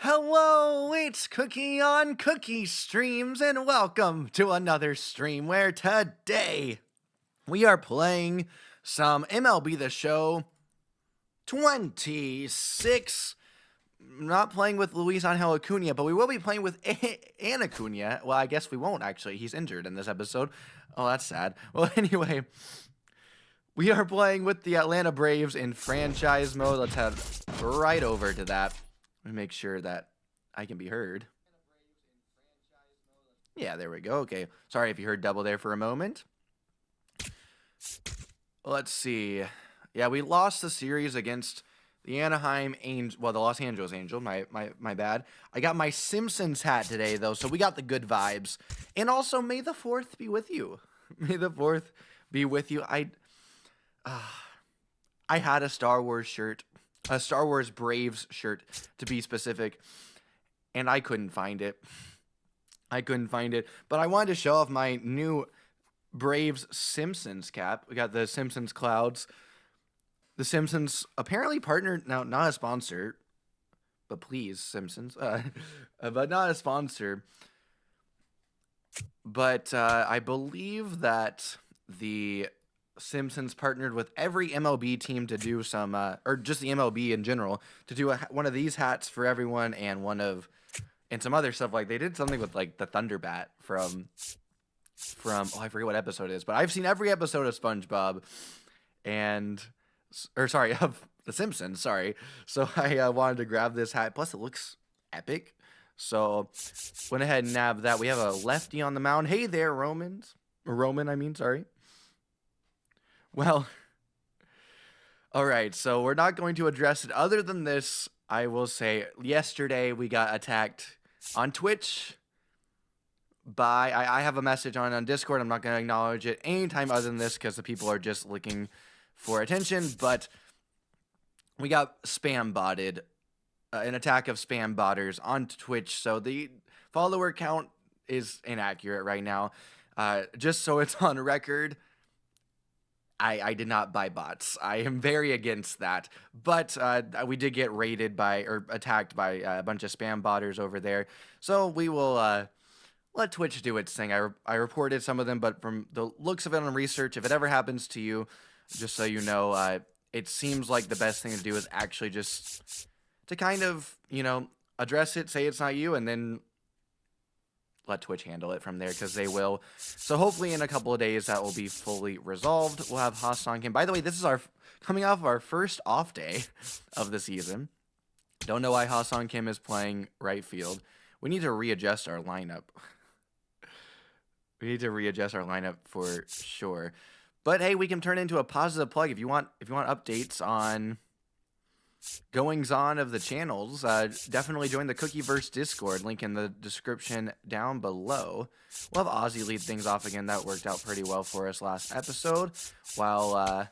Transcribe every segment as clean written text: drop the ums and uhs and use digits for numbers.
Hello, it's Cookie on Cookie Streams, and welcome to another stream where today we are playing some MLB the Show 26. Not playing with Luis Angel Acuna, but we will be playing with An Acuna. Well, I guess we won't actually. He's injured in this episode. Oh, that's sad. Well, anyway, we are playing with the Atlanta Braves in franchise mode. Let's head right over to that. Make sure that I can be heard. Yeah, there we go. Okay. Sorry if you heard double there for a moment. Let's see. Yeah, we lost the series against the Anaheim Angel. Well, the Los Angeles Angel. My bad. I got my Simpsons hat today, though, so we got the good vibes. And also, may the 4th be with you. May the 4th be with you. I had a Star Wars shirt. A Star Wars Braves shirt, to be specific, and I couldn't find it. But I wanted to show off my new Braves Simpsons cap. We got the Simpsons clouds. The Simpsons apparently partnered, now not a sponsor, but please, Simpsons, but not a sponsor. But I believe that the Simpsons partnered with every MLB team to do some, or just the MLB in general, to do one of these hats for everyone, and and some other stuff. Like they did something with like the Thunder Bat from oh, I forget what episode it is, but I've seen every episode of SpongeBob, of The Simpsons. Sorry, so I wanted to grab this hat. Plus, it looks epic, so went ahead and nabbed that. We have a lefty on the mound. Hey there, Roman. Sorry. Well, all right, so we're not going to address it. Other than this, I will say yesterday we got attacked on Twitch by, I have a message on Discord. I'm not going to acknowledge it anytime other than this because the people are just looking for attention, but we got spam botted, an attack of spam botters on Twitch, so the follower count is inaccurate right now. Just so it's on record, I did not buy bots. I am very against that. But we did get raided by, or attacked by a bunch of spam botters over there. So we will let Twitch do its thing. I reported some of them, but from the looks of it on research, if it ever happens to you, just so you know, it seems like the best thing to do is actually just to kind of, address it, say it's not you, and then let Twitch handle it from there, because they will. So hopefully in a couple of days that will be fully resolved. We'll have Ha-Sung Kim. By the way, this is coming off of our first off day of the season. Don't know why Ha-Sung Kim is playing right field. We need to readjust our lineup. For sure. But hey, we can turn into a positive plug if you want updates on goings on of the channels. Definitely join the Cookieverse Discord, link in the description down below. We'll have Ozzy lead things off again. That worked out pretty well for us last episode, while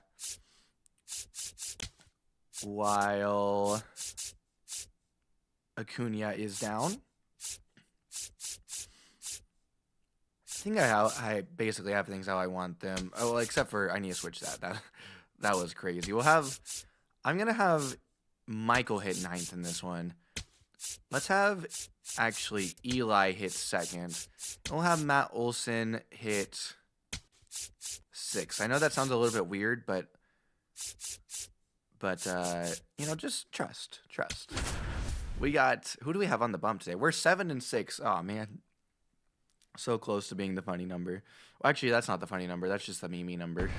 Acuna is down. I think I basically have things how I want them. Oh, well, except for I need to switch that was crazy. I'm gonna have Michael hit 9th in this one. Let's have, actually, Eli hit 2nd. We'll have Matt Olson hit 6th. I know that sounds a little bit weird, but just trust. We got, who do we have on the bump today? We're 7-6. Oh, man. So close to being the funny number. Well, actually, that's not the funny number. That's just the Mimi number.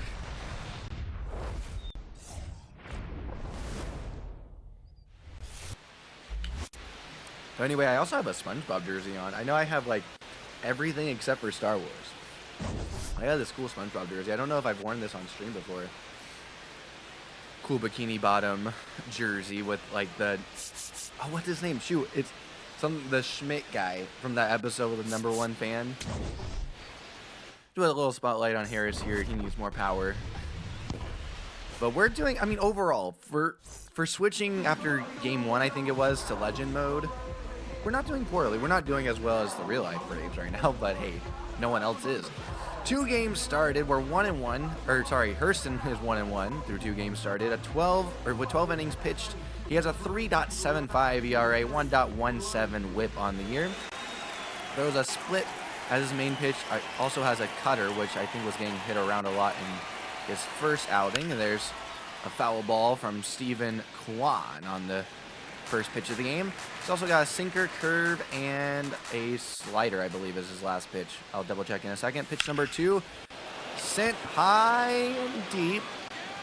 But anyway, I also have a SpongeBob jersey on. I know I have, everything except for Star Wars. I got this cool SpongeBob jersey. I don't know if I've worn this on stream before. Cool bikini bottom jersey with, the... Oh, what's his name? Shoot, it's the Schmidt guy from that episode with the #1 fan. Do a little spotlight on Harris here. He needs more power. But we're doing, overall, for switching after Game 1, I think it was, to Legend mode, we're not doing poorly. We're not doing as well as the real-life Braves right now, but hey, no one else is. 2 games started. We're 1-1. Or sorry, Hurston is 1-1 through 2 games started. With 12 innings pitched, he has a 3.75 ERA, 1.17 WHIP on the year. Throws a split as his main pitch. Also has a cutter, which I think was getting hit around a lot in his first outing. And there's a foul ball from Steven Kwan on the first pitch of the game. He's also got a sinker, curve, and a slider, I believe, is his last pitch. I'll double check in a second. Pitch number 2, sent high and deep,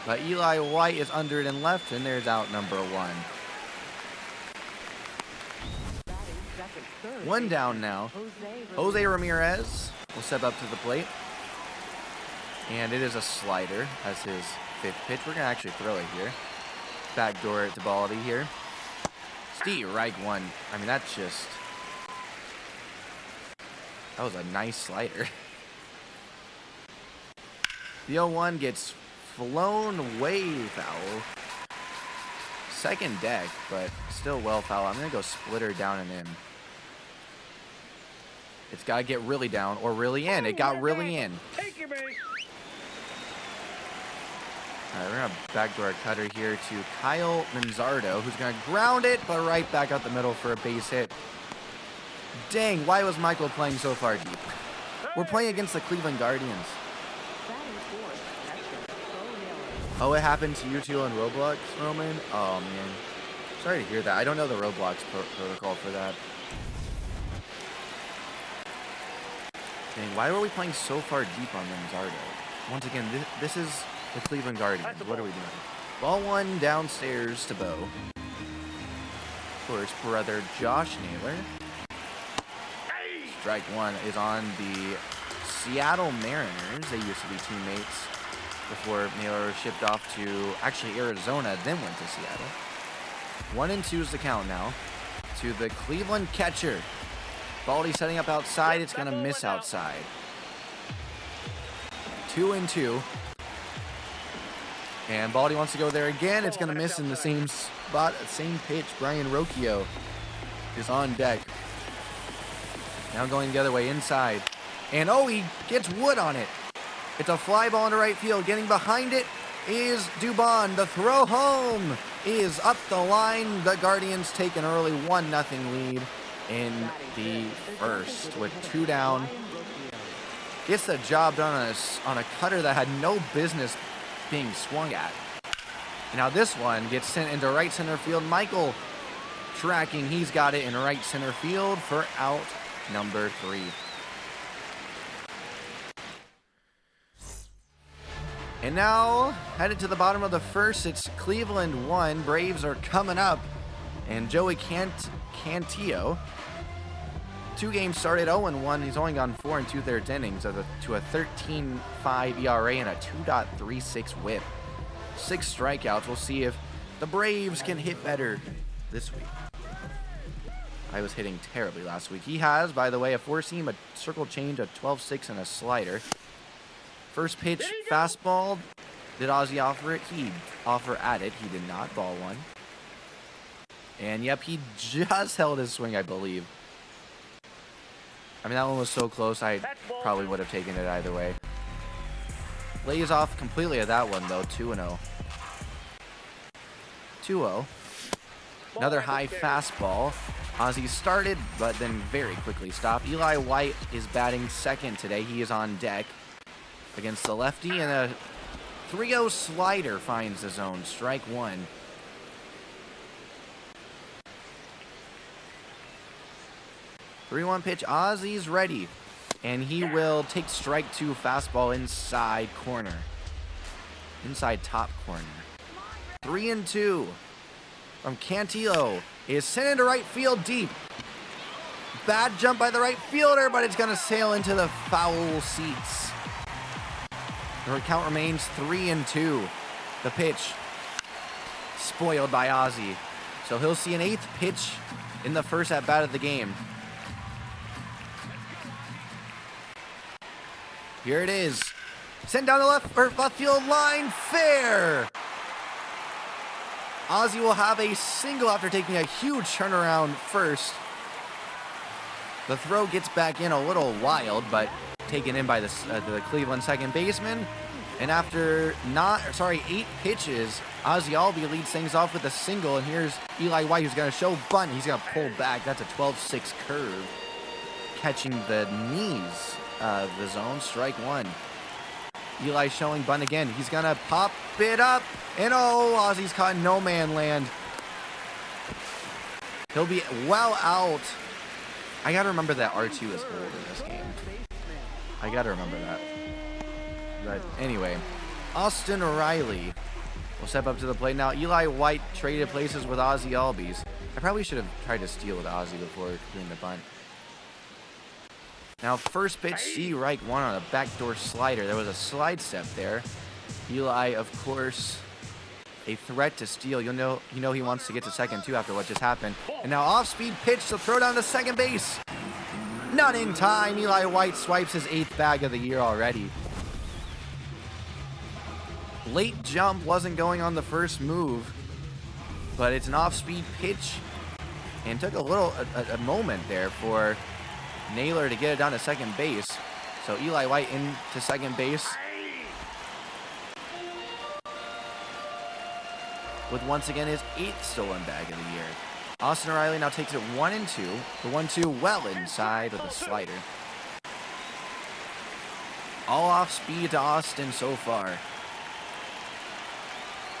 but Eli White is under it and left, and there's out number 1. 1 down now. Jose Ramirez will step up to the plate, and it is a slider as his 5th pitch. We're going to actually throw it here. Backdoor it to Baldy here. Strike 1. I mean, that was a nice slider. The 0-1 gets flown way foul. Second deck, but still well foul. I'm going to go splitter down and in. It's got to get really down or really in. It got really in. All right, we're going to backdoor cutter here to Kyle Manzardo, who's going to ground it, but right back out the middle for a base hit. Dang, why was Michael playing so far deep? We're playing against the Cleveland Guardians. Oh, it happened to you two on Roblox, Roman? Oh, man. Sorry to hear that. I don't know the Roblox protocol for that. Dang, why were we playing so far deep on Manzardo? Once again, this is the Cleveland Guardians. What are we doing? Ball 1 downstairs to Bo. Of course, brother Josh Naylor. Strike 1 is on the Seattle Mariners. They used to be teammates before Naylor was shipped off to actually Arizona, then went to Seattle. 1-2 is the count now to the Cleveland catcher. Baldy setting up outside. It's going to miss outside. 2-2. And Baldy wants to go there again. It's going to miss in the same spot, same pitch. Brian Rocchio is on deck. Now going the other way inside. And oh, he gets wood on it. It's a fly ball into right field. Getting behind it is Dubon. The throw home is up the line. The Guardians take an early 1-0 lead in the first with 2 down. Gets the job done on a cutter that had no business being swung at. Now this one gets sent into right center field. Michael tracking. He's got it in right center field for out number 3. And now, headed to the bottom of the first, it's Cleveland 1. Braves are coming up. And Joey Cantillo, 2 games started 0-1. He's only gone 4 2/3 innings to a 13.5 ERA and a 2.36 WHIP. 6 strikeouts. We'll see if the Braves can hit better this week. I was hitting terribly last week. He has, by the way, a 4-seam, a circle change, a 12-6, and a slider. First pitch, fastball. Did Ozzy offer it? He offer at it. He did not. Ball 1. And yep, he just held his swing, I believe. I mean, that one was so close, I probably would have taken it either way. Lays off completely at that one, though. 2-0. 2-0. Another high fastball. Ozzy started, but then very quickly stopped. Eli White is batting second today. He is on deck against the lefty, and a 3-0 slider finds the zone. Strike 1. Three-one pitch. Ozzy's ready, and he will take strike 2 fastball inside corner. Inside top corner. 3-2 from Cantillo is sent into right field deep. Bad jump by the right fielder, but it's going to sail into the foul seats. The count remains 3-2. The pitch spoiled by Ozzy. So he'll see an 8th pitch in the first at bat of the game. Here it is. Sent down the left field line. Fair. Ozzy will have a single after taking a huge turnaround first. The throw gets back in a little wild, but taken in by the Cleveland second baseman. And after 8 pitches, Ozzie Albies leads things off with a single. And here's Eli White, who's going to show bunt. He's going to pull back. That's a 12-6 curve, catching the knees of the zone. Strike one. Eli showing bunt again. He's going to pop it up. And oh, Ozzie's caught in no man land. He'll be well out. I got to remember that R2 is old in this game. I got to remember that. But anyway, Austin Riley will step up to the plate. Now, Eli White traded places with Ozzie Albies. I probably should have tried to steal with Ozzie before doing the bunt. Now, first pitch, strike one on a backdoor slider. There was a slide step there. Eli, of course, a threat to steal. You know he wants to get to second, too, after what just happened. And now off-speed pitch to throw down to second base. Not in time. Eli White swipes his 8th bag of the year already. Late jump wasn't going on the first move, but it's an off-speed pitch, and took a moment there for Naylor to get it down to second base. So Eli White into second base with once again his 8th stolen bag of the year. Austin Riley now takes it 1-2. The 1-2 well inside with a slider. All off speed to Austin so far.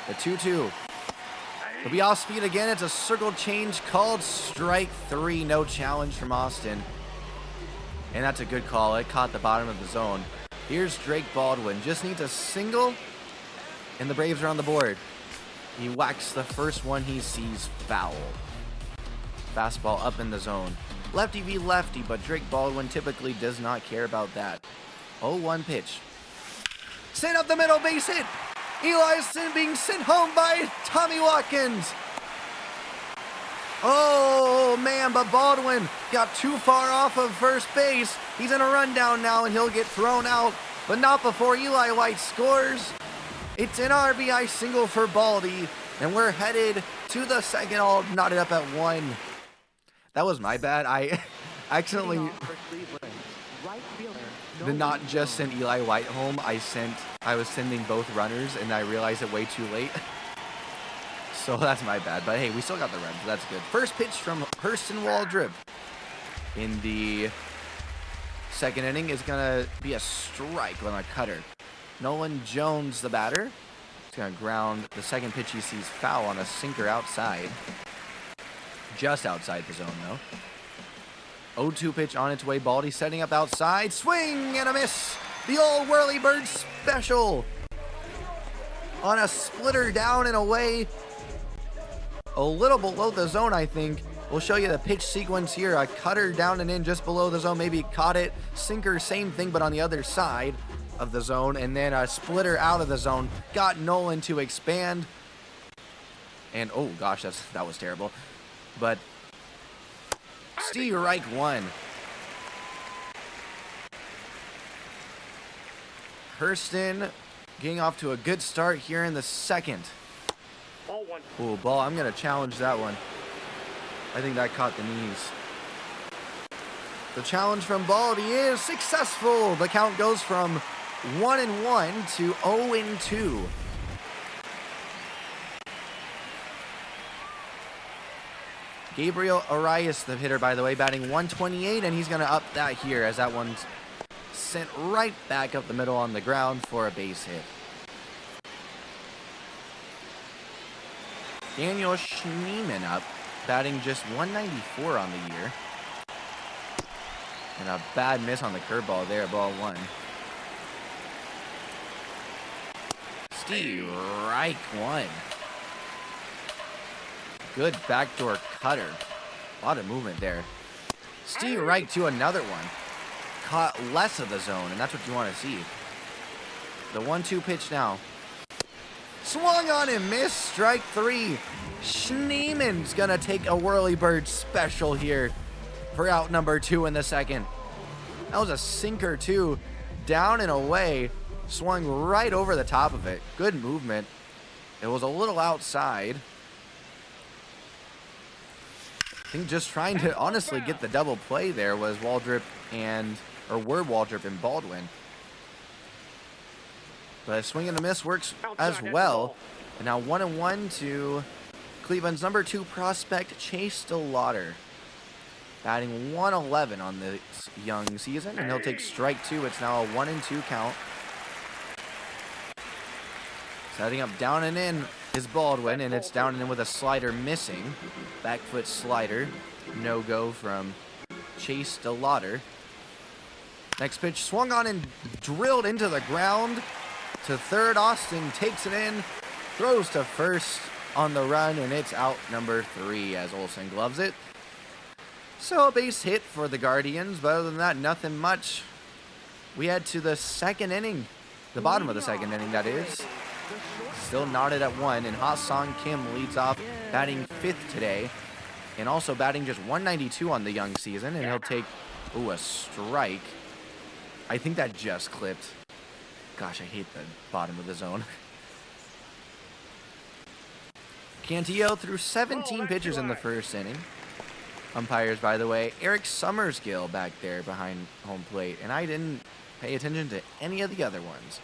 The 2-2. It'll be off speed again. It's a circle change called strike 3. No challenge from Austin. And that's a good call. It caught the bottom of the zone. Here's Drake Baldwin. Just needs a single, and the Braves are on the board. He whacks the first one he sees foul. Fastball up in the zone. Lefty v lefty, but Drake Baldwin typically does not care about that. 0-1 pitch. Sent up the middle, base hit. Eli being sent home by Tommy Watkins. Oh, man, but Baldwin got too far off of first base. He's in a rundown now, and he'll get thrown out, but not before Eli White scores. It's an RBI single for Baldy, and we're headed to the second, all knotted up at 1. That was my bad. I accidentally did not just send Eli White home. I was sending both runners, and I realized it way too late. So that's my bad. But hey, we still got the run, so that's good. First pitch from Hurston Waldrop in the second inning is going to be a strike on a cutter. Nolan Jones, the batter, is going to ground the second pitch he sees foul on a sinker outside. Just outside the zone, though. 0-2 pitch on its way. Baldy setting up outside. Swing and a miss. The old whirly bird special. On a splitter down and away. A little below the zone, I think. We'll show you the pitch sequence here. A cutter down and in just below the zone. Maybe caught it. Sinker, same thing, but on the other side of the zone. And then a splitter out of the zone. Got Nolan to expand. And, oh gosh, that was terrible. But strike one. Hurston getting off to a good start here in the second. Ooh, ball. I'm going to challenge that one. I think that caught the knees. The challenge from Baldy is successful. The count goes from 1-1 to 0-2. Gabriel Arias, the hitter, by the way, batting 128, and he's going to up that here as that one's sent right back up the middle on the ground for a base hit. Daniel Schneemann up, batting just 194 on the year. And a bad miss on the curveball there, ball one. Strike one. Good backdoor cutter. A lot of movement there. Strike to another one. Caught less of the zone, and that's what you want to see. The 1-2 pitch now. Swung on and missed. Strike three. Schneemann's going to take a whirly bird special here for out number 2 in the second. That was a sinker, too. Down and away. Swung right over the top of it. Good movement. It was a little outside. I think just trying to honestly get the double play there was Waldrop and or were Waldrop and Baldwin. But a swing and a miss works as well. And now 1-1 to Cleveland's number 2 prospect, Chase DeLauder. Batting 111 on this young season, and he'll take strike 2. It's now a 1-2 count. Setting up down and in is Baldwin, and it's down and in with a slider missing. Back foot slider. No go from Chase DeLauder. Next pitch swung on and drilled into the ground. To third, Austin takes it in, throws to first on the run, and it's out number 3 as Olsen gloves it. So a base hit for the Guardians, but other than that, nothing much. We head to the second inning, the bottom of the second inning, that is. Still knotted at 1, and Ha-Sung Kim leads off, batting 5th today, and also batting just 192 on the young season, and he'll take, a strike. I think that just clipped. Gosh, I hate the bottom of the zone. Cantillo threw 17 pitches in the first inning. Umpires, by the way, Eric Summersgill back there behind home plate, and I didn't pay attention to any of the other ones.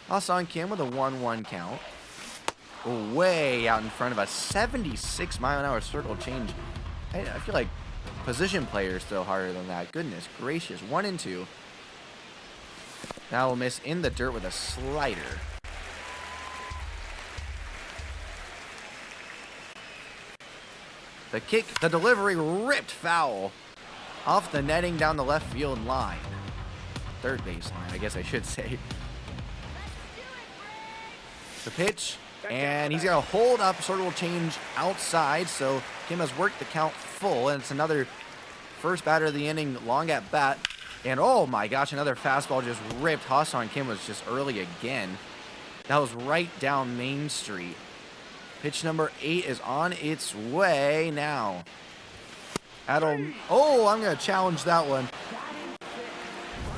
Ha-Sung Kim with a 1-1 count. Way out in front of a 76-mile-an-hour circle change. I feel like position players throw harder than that. Goodness gracious. 1-2. Now we'll miss in the dirt with a slider. The kick, the delivery ripped foul off the netting down the left field line. Third base line, I guess I should say. The pitch, and he's going to hold up, sort of will change outside, so Kim has worked the count full, and it's another first batter of the inning, long at bat, and oh my gosh, another fastball just ripped. Ha-Sung Kim was just early again. That was right down Main Street. Pitch number 8 is on its way now. I'm going to challenge that one.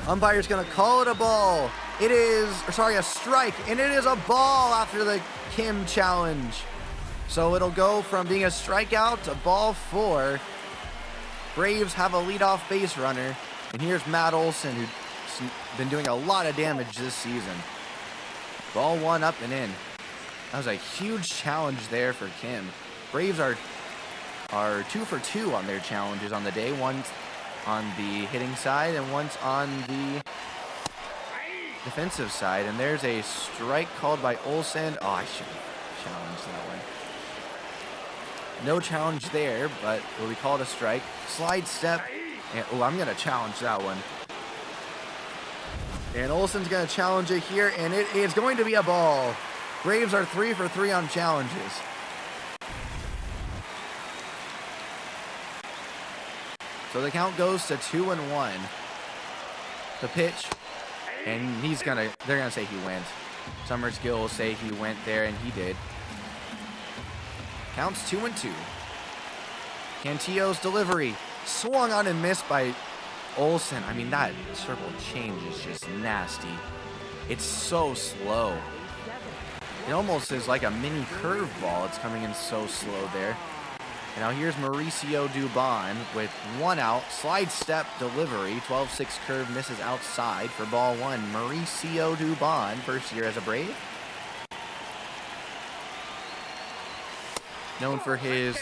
Umpire's going to call it a ball. It is, a strike, and it is a ball after the Kim challenge. So it'll go from being a strikeout to ball 4. Braves have a leadoff base runner, and here's Matt Olson, who's been doing a lot of damage this season. Ball 1 up and in. That was a huge challenge there for Kim. Braves are 2 for 2 on their challenges on the day. One's on the hitting side and one's on the defensive side. And there's a strike called by Olsen. I should have challenged that one. No challenge there, but will be called a strike. Slide step. And, I'm going to challenge that one. And Olsen's going to challenge it here, and it is going to be a ball. Braves are 3 for 3 on challenges. So the count goes to 2-1. The pitch, and they're gonna say he went. Summersgill will say he went there, and he did. Counts 2-2. Cantillo's delivery swung on and missed by Olsen. I mean, that circle change is just nasty. It's so slow. It almost is like a mini curveball. It's coming in so slow there. And now here's Mauricio Dubon with 1 out. Slide step delivery. 12-6 curve misses outside for ball 1. Mauricio Dubon, first year as a Brave. Known for his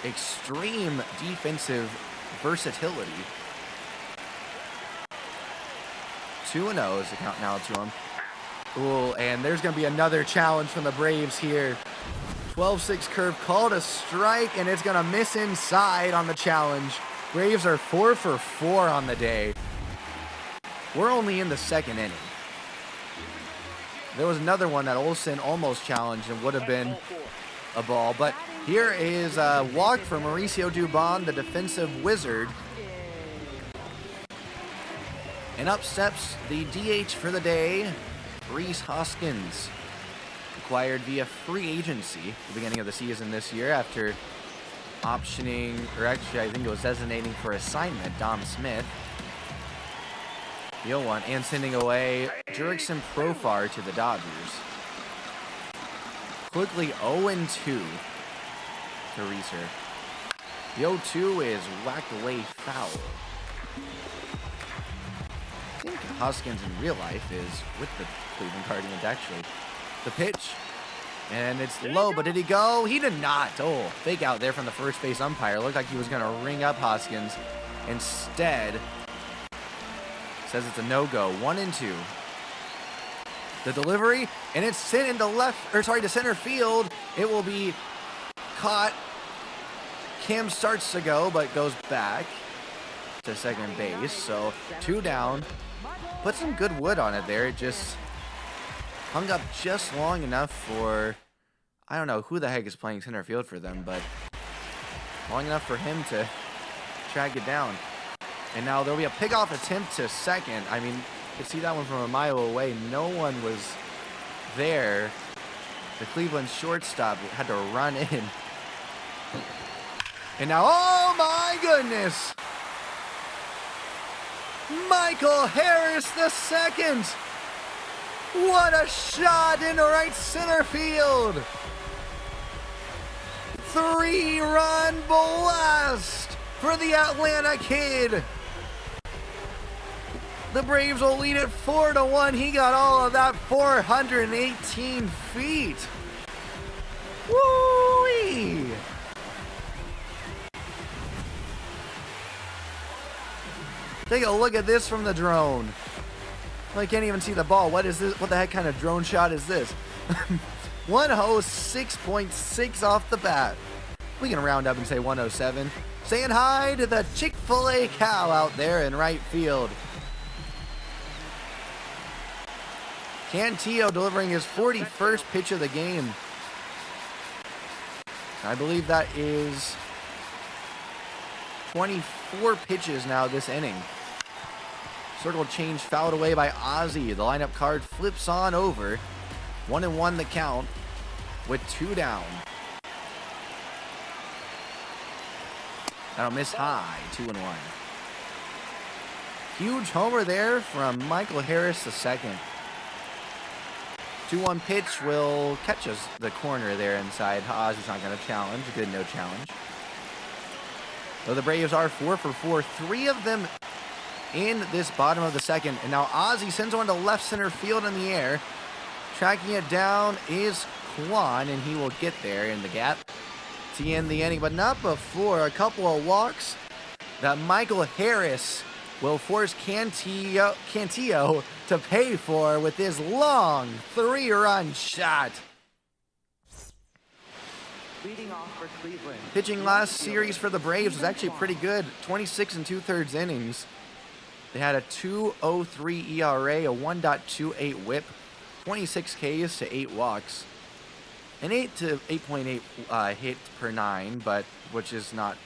extreme defensive versatility. 2-0 is the count now to him. Ooh, and there's going to be another challenge from the Braves here. 12-6 curve called a strike, and it's going to miss inside on the challenge. Braves are 4 for 4 on the day. We're only in the second inning. There was another one that Olsen almost challenged and would have been a ball, but here is a walk for Mauricio Dubon, the defensive wizard. And up steps the DH for the day, Rhys Hoskins, acquired via free agency at the beginning of the season this year after optioning, or actually I think it was designating for assignment, Dom Smith. The 0-1, and sending away Jurickson Profar to the Dodgers. Quickly 0-2 to Reeser. The 0-2 is whacked away foul. I think Hoskins in real life is with the Cleveland Guardians, actually. The pitch. And it's low, but did he go? He did not. Oh, fake out there from the first base umpire. Looked like he was going to ring up Hoskins. Instead, says it's a no-go. 1-2. The delivery, and it's sent into to center field. It will be caught. Kim starts to go, but goes back to second base. So 2 down. Put some good wood on it there. It just hung up just long enough for, I don't know who the heck is playing center field for them, but long enough for him to track it down. And now there'll be a pick-off attempt to second. I mean, you could see that one from a mile away. No one was there. The Cleveland shortstop had to run in. And now, oh my goodness! Michael Harris the second! What a shot into right center field! 3-run blast for the Atlanta Kid! The Braves will lead it 4-1. He got all of that 418 feet. Woo-wee! Take a look at this from the drone. I can't even see the ball. What is this? What the heck kind of drone shot is this? 106.6 off the bat. We can round up and say 107. Saying hi to the Chick-fil-A cow out there in right field. Cantillo delivering his 41st pitch of the game. I believe that is 24 pitches now this inning. Circle change fouled away by Ozzy. The lineup card flips on over. 1-1 the count with 2 down. That'll miss high. 2-1. Huge homer there from Michael Harris II. 2-1 pitch will catch us the corner there inside. Ozzy's not going to challenge. Good no challenge. So the Braves are 4 for 4. 3 of them in this bottom of the second. And now Ozzy sends one to left center field in the air. Tracking it down is Kwan, and he will get there in the gap to end the inning, but not before a couple of walks that Michael Harris will force Cantillo to pay for with his long 3-run shot. Leading off for Cleveland. Pitching last series for the Braves was actually pretty good. 26 2/3 innings. They had a 2.03 ERA, a 1.28 WHIP, 26 Ks to 8 walks, an 8 to 8.8 hit per 9, but which is not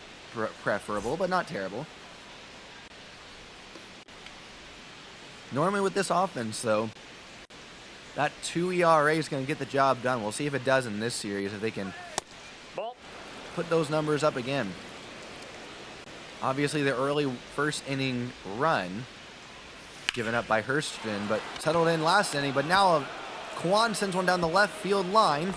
preferable, but not terrible. Normally with this offense, though, that 2 ERA is going to get the job done. We'll see if it does in this series, if they can put those numbers up again. Obviously, the early first inning run given up by Hurston, but settled in last inning. But now Kwan sends one down the left field line,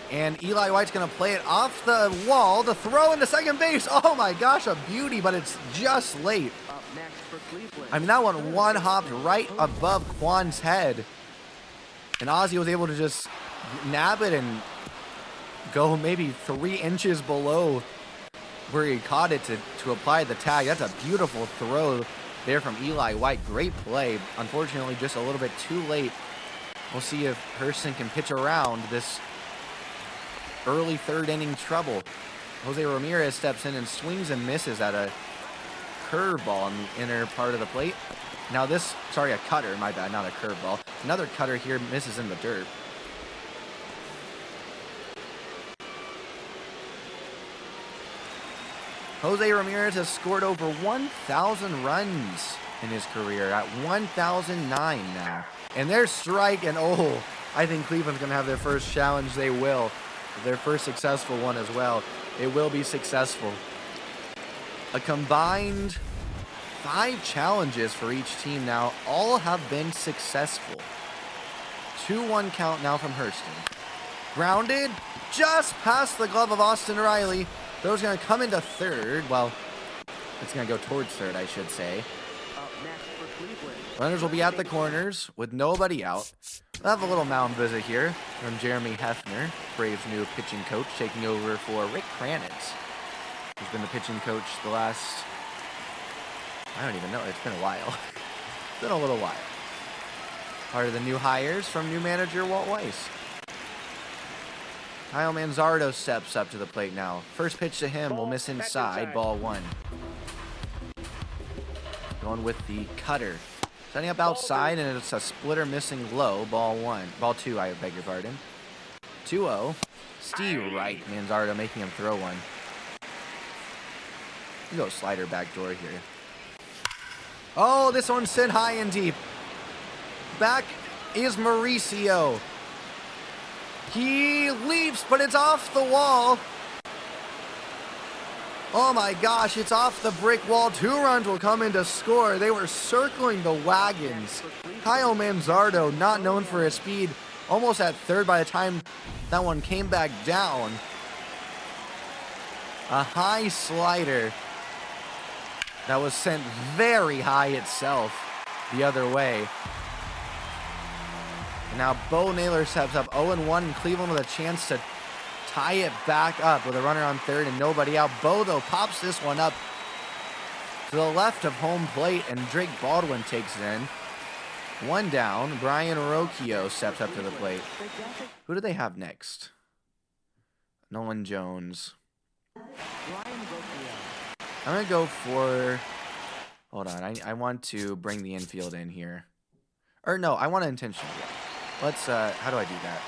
and Eli White's going to play it off the wall to throw into second base. Oh my gosh, a beauty, but it's just late. Up next for Cleveland. I mean, that one hopped right above Kwan's head, and Ozzy was able to just nab it and go maybe 3 inches below where he caught it to apply the tag. That's a beautiful throw there from Eli White. Great play. Unfortunately, just a little bit too late. We'll see if Hurston can pitch around this early 3rd inning trouble. Jose Ramirez steps in and swings and misses at a curveball in the inner part of the plate. Now a cutter, my bad, not a curveball. Another cutter here misses in the dirt. Jose Ramirez has scored over 1,000 runs in his career at 1,009 now. And their strike, and I think Cleveland's going to have their first challenge. They will. Their first successful one as well. It will be successful. A combined 5 challenges for each team now. All have been successful. 2-1 count now from Hurston. Grounded just past the glove of Austin Riley. Throw's going to come into third. Well, It's going to go towards third, I should say. Up next for Cleveland. Runners will be at the corners with nobody out. We'll have a little mound visit here from Jeremy Hefner, Braves' new pitching coach, taking over for Rick Kranitz, who's been the pitching coach the last, I don't even know, it's been a while. It's been a little while. Part of the new hires from new manager Walt Weiss. Kyle Manzardo steps up to the plate now. First pitch to him will miss inside, ball 1. Going with the cutter. Setting up outside, and it's a splitter missing low, ball 1. Ball 2, I beg your pardon. 2-0. Steve Reich, Manzardo making him throw one. You go slider back door here. Oh, this one's sent high and deep. Back is Mauricio. He leaps, but it's off the wall. Oh my gosh, it's off the brick wall. 2 runs will come in to score. They were circling the wagons. Kyle Manzardo, not known for his speed, almost at third by the time that one came back down. A high slider that was sent very high itself the other way. And now Bo Naylor steps up 0-1, and Cleveland with a chance to tie it back up with a runner on third and nobody out. Bo, though, pops this one up to the left of home plate, and Drake Baldwin takes it in. 1 down. Brian Rocchio steps up to the plate. Who do they have next? Nolan Jones. I'm going to go for... Hold on. I want to bring the infield in here. Or no, I want to intentional walk. Let's, how do I do that?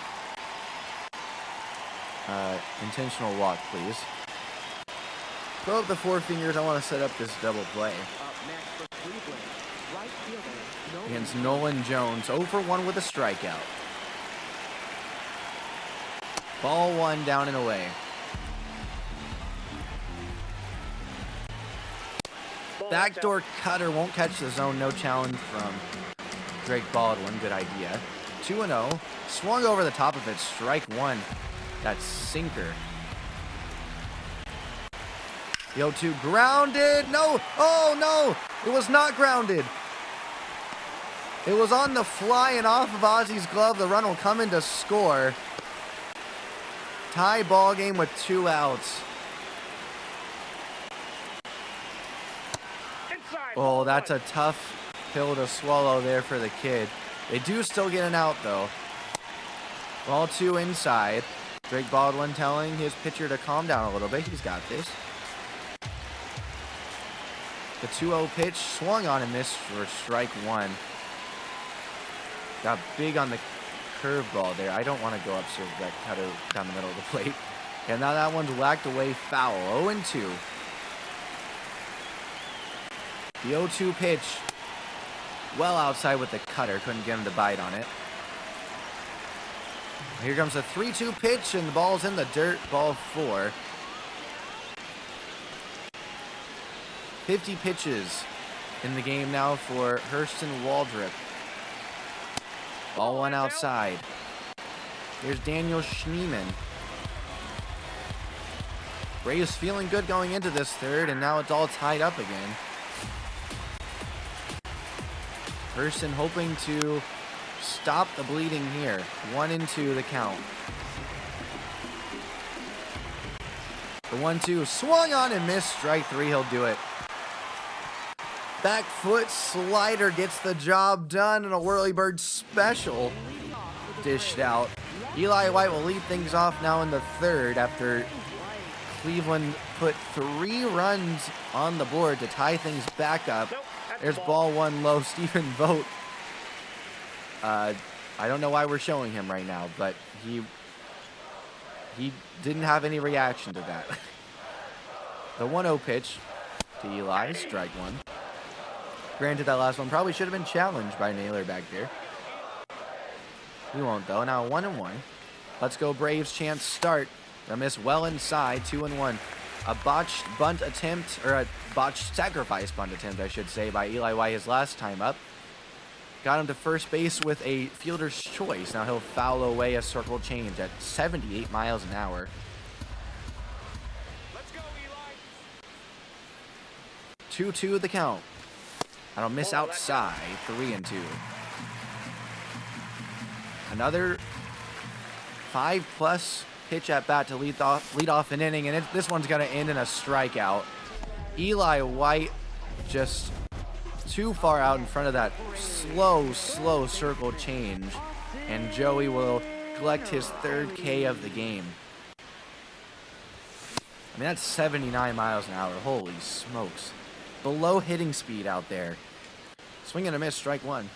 Intentional walk, please. Throw up the 4 fingers. I want to set up this double play. Against Nolan Jones. 0-for-1 with a strikeout. Ball 1 down and away. Backdoor cutter won't catch the zone. No challenge from Drake Baldwin. Good idea. 2-0. Swung over the top of it. Strike 1. That's sinker. The 0-2 grounded. No. Oh, no. It was not grounded. It was on the fly and off of Ozzy's glove. The run will come in to score. Tie ball game with 2 outs. Oh, that's a tough pill to swallow there for the kid. They do still get an out, though. Ball 2 inside. Drake Baldwin telling his pitcher to calm down a little bit. He's got this. The 2-0 pitch swung on and missed for strike 1. Got big on the curveball there. I don't want to go upstairs with that cutter down the middle of the plate. And now that one's whacked away foul. 0-2. The 0-2 pitch. Well outside with the cutter. Couldn't get him to bite on it. Here comes a 3-2 pitch, and the ball's in the dirt. Ball 4. 50 pitches in the game now for Hurston Waldrop. Ball 1 outside. Here's Daniel Schneemann. Braves feeling good going into this third, and now it's all tied up again. Hurston hoping to stop the bleeding here. 1-2 the count. The 1-2 swung on and missed. Strike 3, he'll do it. Back foot slider gets the job done, and a Whirlybird special dished out. Eli White will lead things off now in the third after Cleveland put 3 runs on the board to tie things back up. There's ball 1 low. Stephen Vogt. I don't know why we're showing him right now, but he didn't have any reaction to that. The 1-0 pitch to Eli, strike 1. Granted, that last one probably should have been challenged by Naylor back there. We won't, though. Now 1-1. Let's go Braves. Chance start. A miss well inside. 2-1. A botched bunt attempt, or a botched sacrifice bunt attempt, I should say, by Eli White his last time up. Got him to first base with a fielder's choice. Now he'll foul away a circle change at 78 miles an hour. Let's go, Eli. 2-2 the count. I don't miss outside. 3-2. Another 5+ pitch at bat to lead off an inning, and this one's gonna end in a strikeout. Eli White just too far out in front of that slow circle change, and Joey will collect his 3rd K of the game. I mean, that's 79 miles an hour. Holy smokes. Below hitting speed out there. Swing and a miss, strike 1.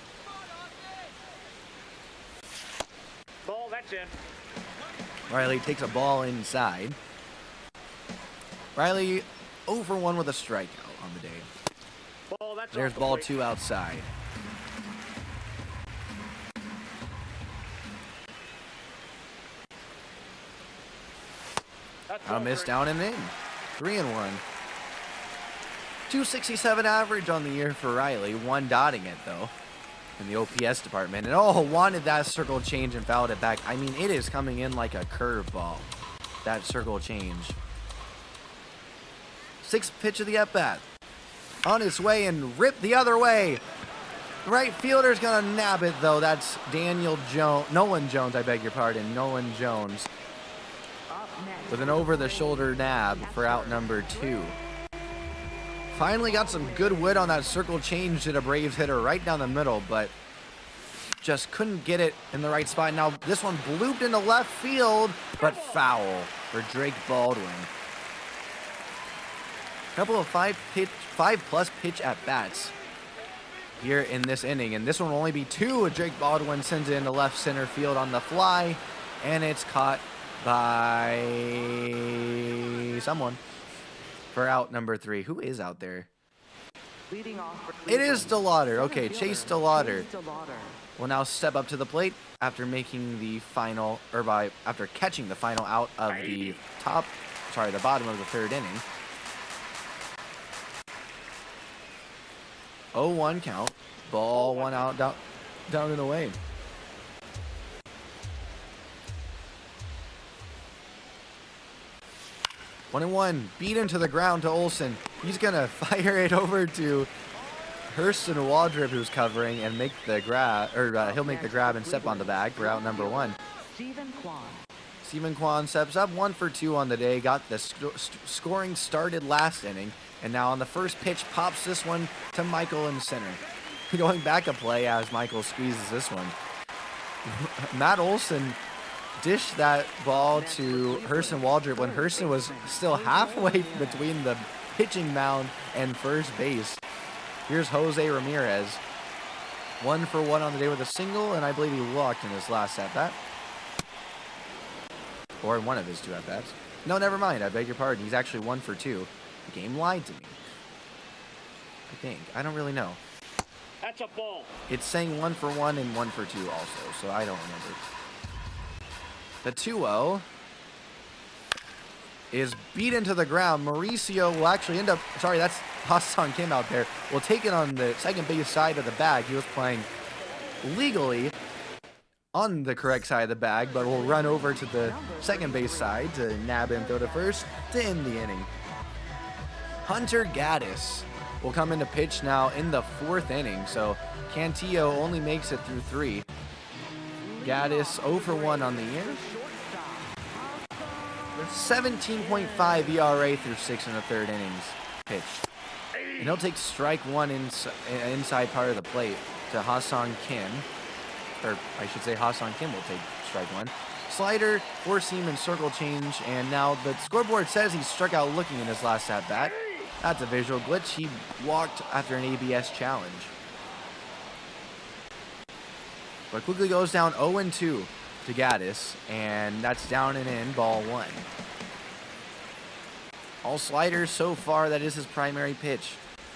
Ball, that's in. Riley takes a ball inside. Riley 0 for 1 with a strikeout on the day. Ball, that's There's off the ball plate. 2 outside. That's A over. miss down and in. 3-1. 267 average on the year for Riley. 1 dotting it though in the OPS department. And wanted that circle change and fouled it back. I mean, it is coming in like a curveball. That circle change. 6th pitch of the at bat. On its way and ripped the other way. Right fielder's gonna nab it though. That's Nolan Jones, I beg your pardon. Nolan Jones with an over-the-shoulder nab for out number 2. Finally got some good wood on that circle change to the Braves hitter right down the middle, but just couldn't get it in the right spot. Now this one blooped into left field, but foul for Drake Baldwin. Couple of 5+ pitch at bats here in this inning, and this one will only be 2. Drake Baldwin sends it into left center field on the fly, and it's caught by someone for out number 3. Who is out there? Leading off for It is Cleveland. DeLauder. Okay, Chase DeLauder Chase DeLauder. will now step up to the plate after making the final, after catching the final out of the bottom of the 3rd inning. 0-1 count. Ball 1 out, down and away. One and 1, beat into the ground to Olsen. He's gonna fire it over to Hurston Waldrop, who's covering, and make the grab, he'll make the grab and step on the bag for out number 1. Stephen Kwan steps up 1 for 2 on the day, got the scoring started last inning, and now on the first pitch pops this one to Michael in center. Going back a play as Michael squeezes this one. Matt Olsen dished that ball to Hurston Waldrop when Hurston was still halfway between the pitching mound and first base. Here's Jose Ramirez. 1 for 1 on the day with a single, and I believe he walked in his last at-bat. Or in one of his 2 at-bats. No, never mind. I beg your pardon. He's actually 1 for 2. The game lied to me. I think. I don't really know. That's a ball. It's saying 1 for 1 and 1 for 2 also, so I don't remember. The 2-0 is beat into the ground. Mauricio will actually end up, that's Hassan Kim out there, will take it on the second base side of the bag. He was playing legally on the correct side of the bag, but will run over to the second base side to nab him, throw to first to end the inning. Hunter Gaddis will come into pitch now in the 4th inning, so Cantillo only makes it through 3. Gaddis 0 for 1 on the year. 17.5 ERA through 6 and a third innings pitched. And he'll take strike 1 inside part of the plate to Hassan Kim. Or I should say Hassan Kim will take strike 1. Slider, 4-seam, and circle change. And now the scoreboard says he struck out looking in his last at-bat. That's a visual glitch. He walked after an ABS challenge. But quickly goes down 0-2 to Gaddis, and that's down and in, ball 1. All sliders so far, that is his primary pitch.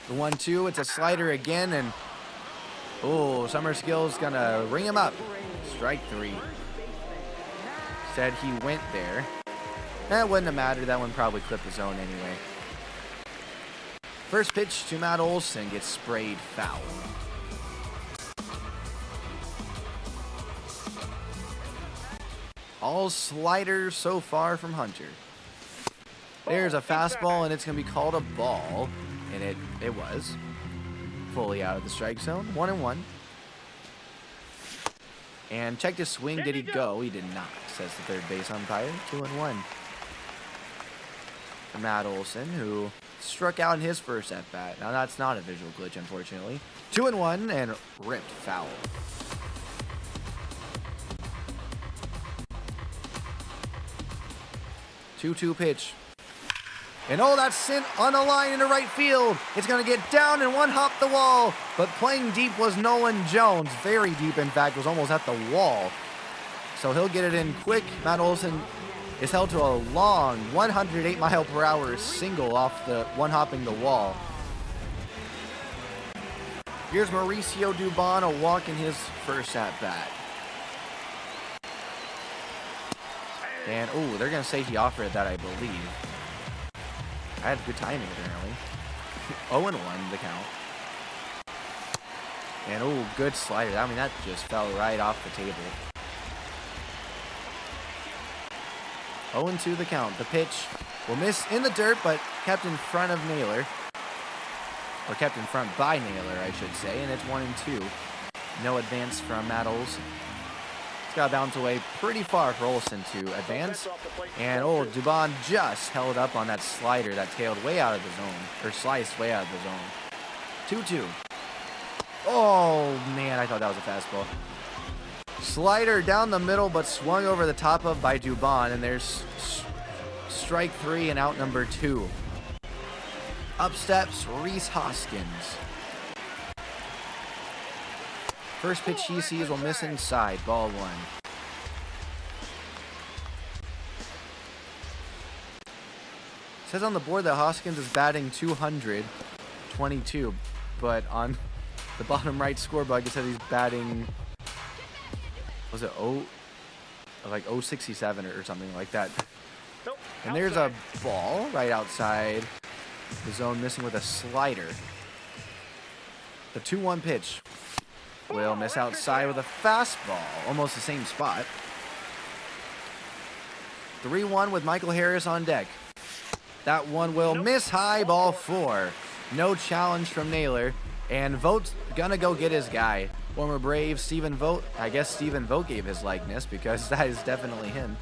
The 1-2, it's a slider again, and Summerskill's gonna ring him up. Strike 3. Said he went there. That wouldn't have mattered, that one probably clipped the zone anyway. First pitch to Matt Olson gets sprayed foul. All sliders so far from Hunter. There's a fastball, and it's going to be called a ball. And it was fully out of the strike zone. 1-1. And checked his swing. Did he go? He did not, says the third base umpire. 2-1. For Matt Olson, who struck out in his first at-bat. Now, that's not a visual glitch, unfortunately. 2-1 and ripped foul. Two-two pitch. And oh, that's sent on a line into right field. It's going to get down and one-hop the wall. But playing deep was Nolan Jones. Very deep, in fact, was almost at the wall. So he'll get it in quick. Matt Olson is held to a long 108-mile-per-hour single off the one-hopping the wall. Here's Mauricio Dubon, a walk in his first at-bat. And, oh, they're going to say he offered that, I believe. I had good timing, apparently. 0-1 the count. And, oh, good slider. I mean, that just fell right off the table. 0-2 the count. The pitch will miss in the dirt, but kept in front of Naylor. Or kept in front by Naylor, I should say. And it's 1-2. No advance from Matt Olson. It's got to bounce away pretty far for Olson to advance. And, oh, Dubon just held up on that slider that tailed way out of the zone. Or sliced way out of the zone. 2-2. Oh, man, I thought that was a fastball. Slider down the middle, but swung over the top of by Dubon. And there's strike 3 and out number 2. Up steps Rhys Hoskins. First pitch he sees will miss inside. Ball 1. It says on the board that Hoskins is batting 222, but on the bottom right scoreboard it says he's batting, was it 067 or something like that. Nope. And there's a ball right outside the zone, missing with a slider. The 2-1 pitch will miss outside with a fastball, almost the same spot. 3-1 with Michael Harris on deck. That one will miss high, ball 4. No challenge from Naylor, and Vogt's gonna go get his guy. Former Brave Stephen Vogt. I guess Stephen Vogt gave his likeness because that is definitely him.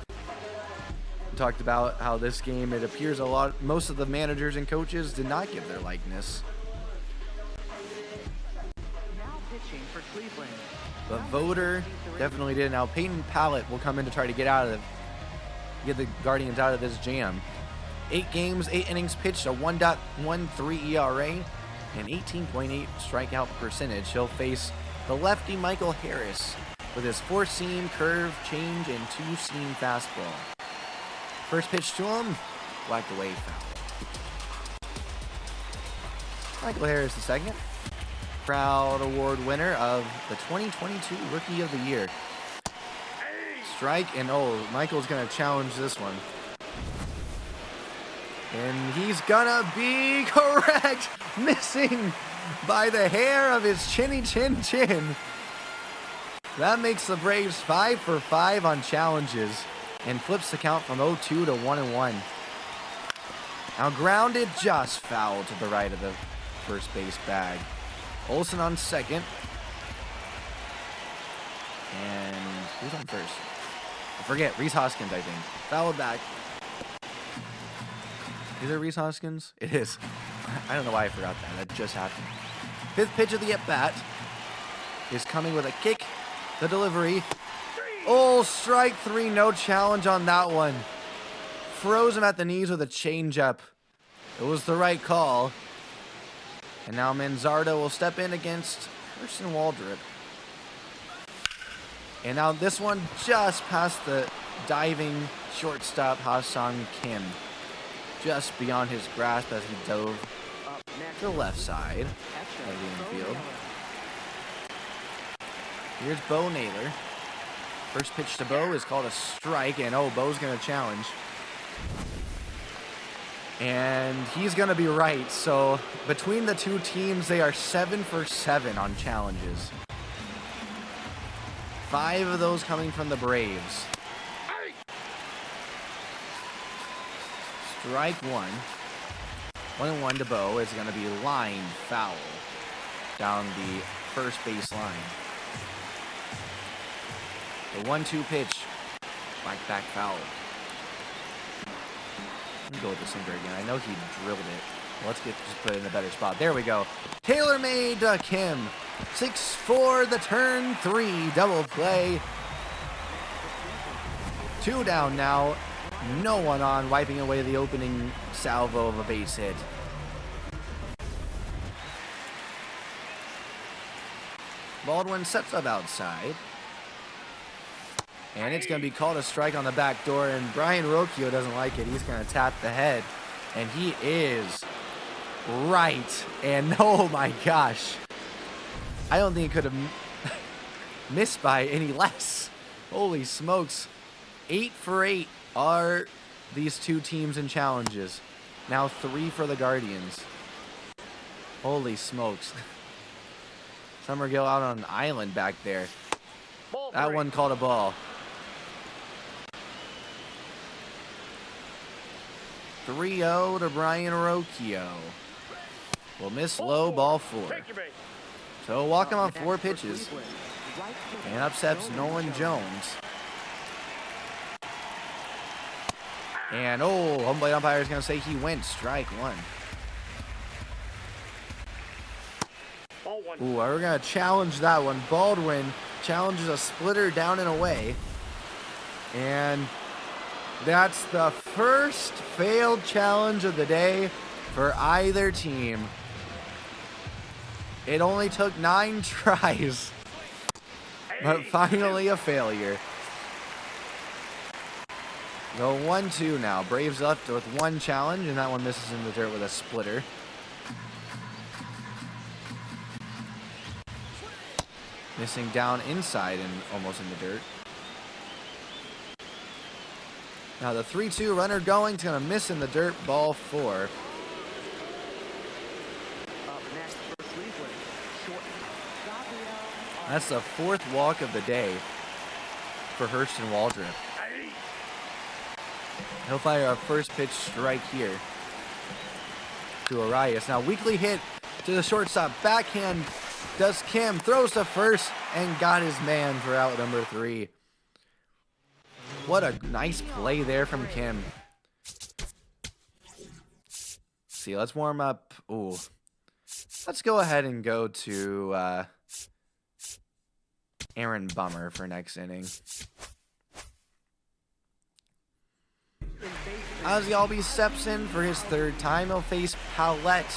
We talked about how this game, it appears most of the managers and coaches did not give their likeness. But Voter definitely did. Now Peyton Pallett will come in to try to get the Guardians out of this jam. 8 games, 8 innings pitched, a 1.13 ERA, and 18.8 strikeout percentage. He'll face the lefty Michael Harris with his 4-seam curve change and 2-seam fastball. First pitch to him, whacked away foul. Michael Harris the second. Proud award winner of the 2022 Rookie of the Year. Strike, and oh, Michael's gonna challenge this one. And he's gonna be correct, missing by the hair of his chinny chin chin. That makes the Braves 5 for 5 on challenges and flips the count from 0-2 to 1-1. Now grounded just foul to the right of the first base bag. Olson on second. And who's on first? I forget. Rhys Hoskins, I think. Fouled back. Is it Rhys Hoskins? It is. I don't know why I forgot that. That just happened. Fifth pitch of the at-bat is coming with a kick. The delivery. Oh, strike 3. No challenge on that one. Froze him at the knees with a changeup. It was the right call. And now Manzardo will step in against Carson Waldrop. And now this one just past the diving shortstop Ha-Sung Kim. Just beyond his grasp as he dove to the left side of the infield. Here's Bo Naylor. First pitch to Bo is called a strike, and oh, Bo's going to challenge. And he's going to be right. So between the two teams, they are 7 for 7 on challenges. 5 of those coming from the Braves. Strike 1. 1-1 to Bo. It's going to be line foul down the first base line. The 1-2 pitch. Back foul. Let me go with the sinker again. I know he drilled it. Let's just put it in a better spot. There we go. Tailor-made to Kim. 6-4 the turn 3. Double play. 2 down now. No one on, wiping away the opening salvo of a base hit. Baldwin sets up outside. And it's going to be called a strike on the back door, and Brian Rocchio doesn't like it. He's going to tap the head, and he is right. And oh my gosh, I don't think he could have missed by any less. Holy smokes. 8 for 8 are these two teams in challenges. Now 3 for the Guardians. Holy smokes. Summergill out on an island back there. That one called a ball. 3-0 to Brian Rocchio. Will miss low, ball 4. So walk him on 4 pitches. And upsets Nolan Jones. And home plate umpire is going to say he went strike 1. Ooh, we're going to challenge that one. Baldwin challenges a splitter down and away. And that's the first failed challenge of the day for either team. It only took 9 tries, but finally a failure. Go 1-2 now. Braves left with 1 challenge, and that one misses in the dirt with a splitter. Missing down inside and almost in the dirt. Now the 3-2 runner going. It's going to miss in the dirt. Ball 4. That's the 4th walk of the day for Hurston Waldrop. He'll fire a first pitch strike here to Arias. Now weakly hit to the shortstop. Backhand does Kim. Throws to first and got his man for out number 3. What a nice play there from Kim. See, let's warm up. Ooh. Let's go ahead and go to Aaron Bummer for next inning. Ozzy Albies steps in for his 3rd time. He'll face Paulette,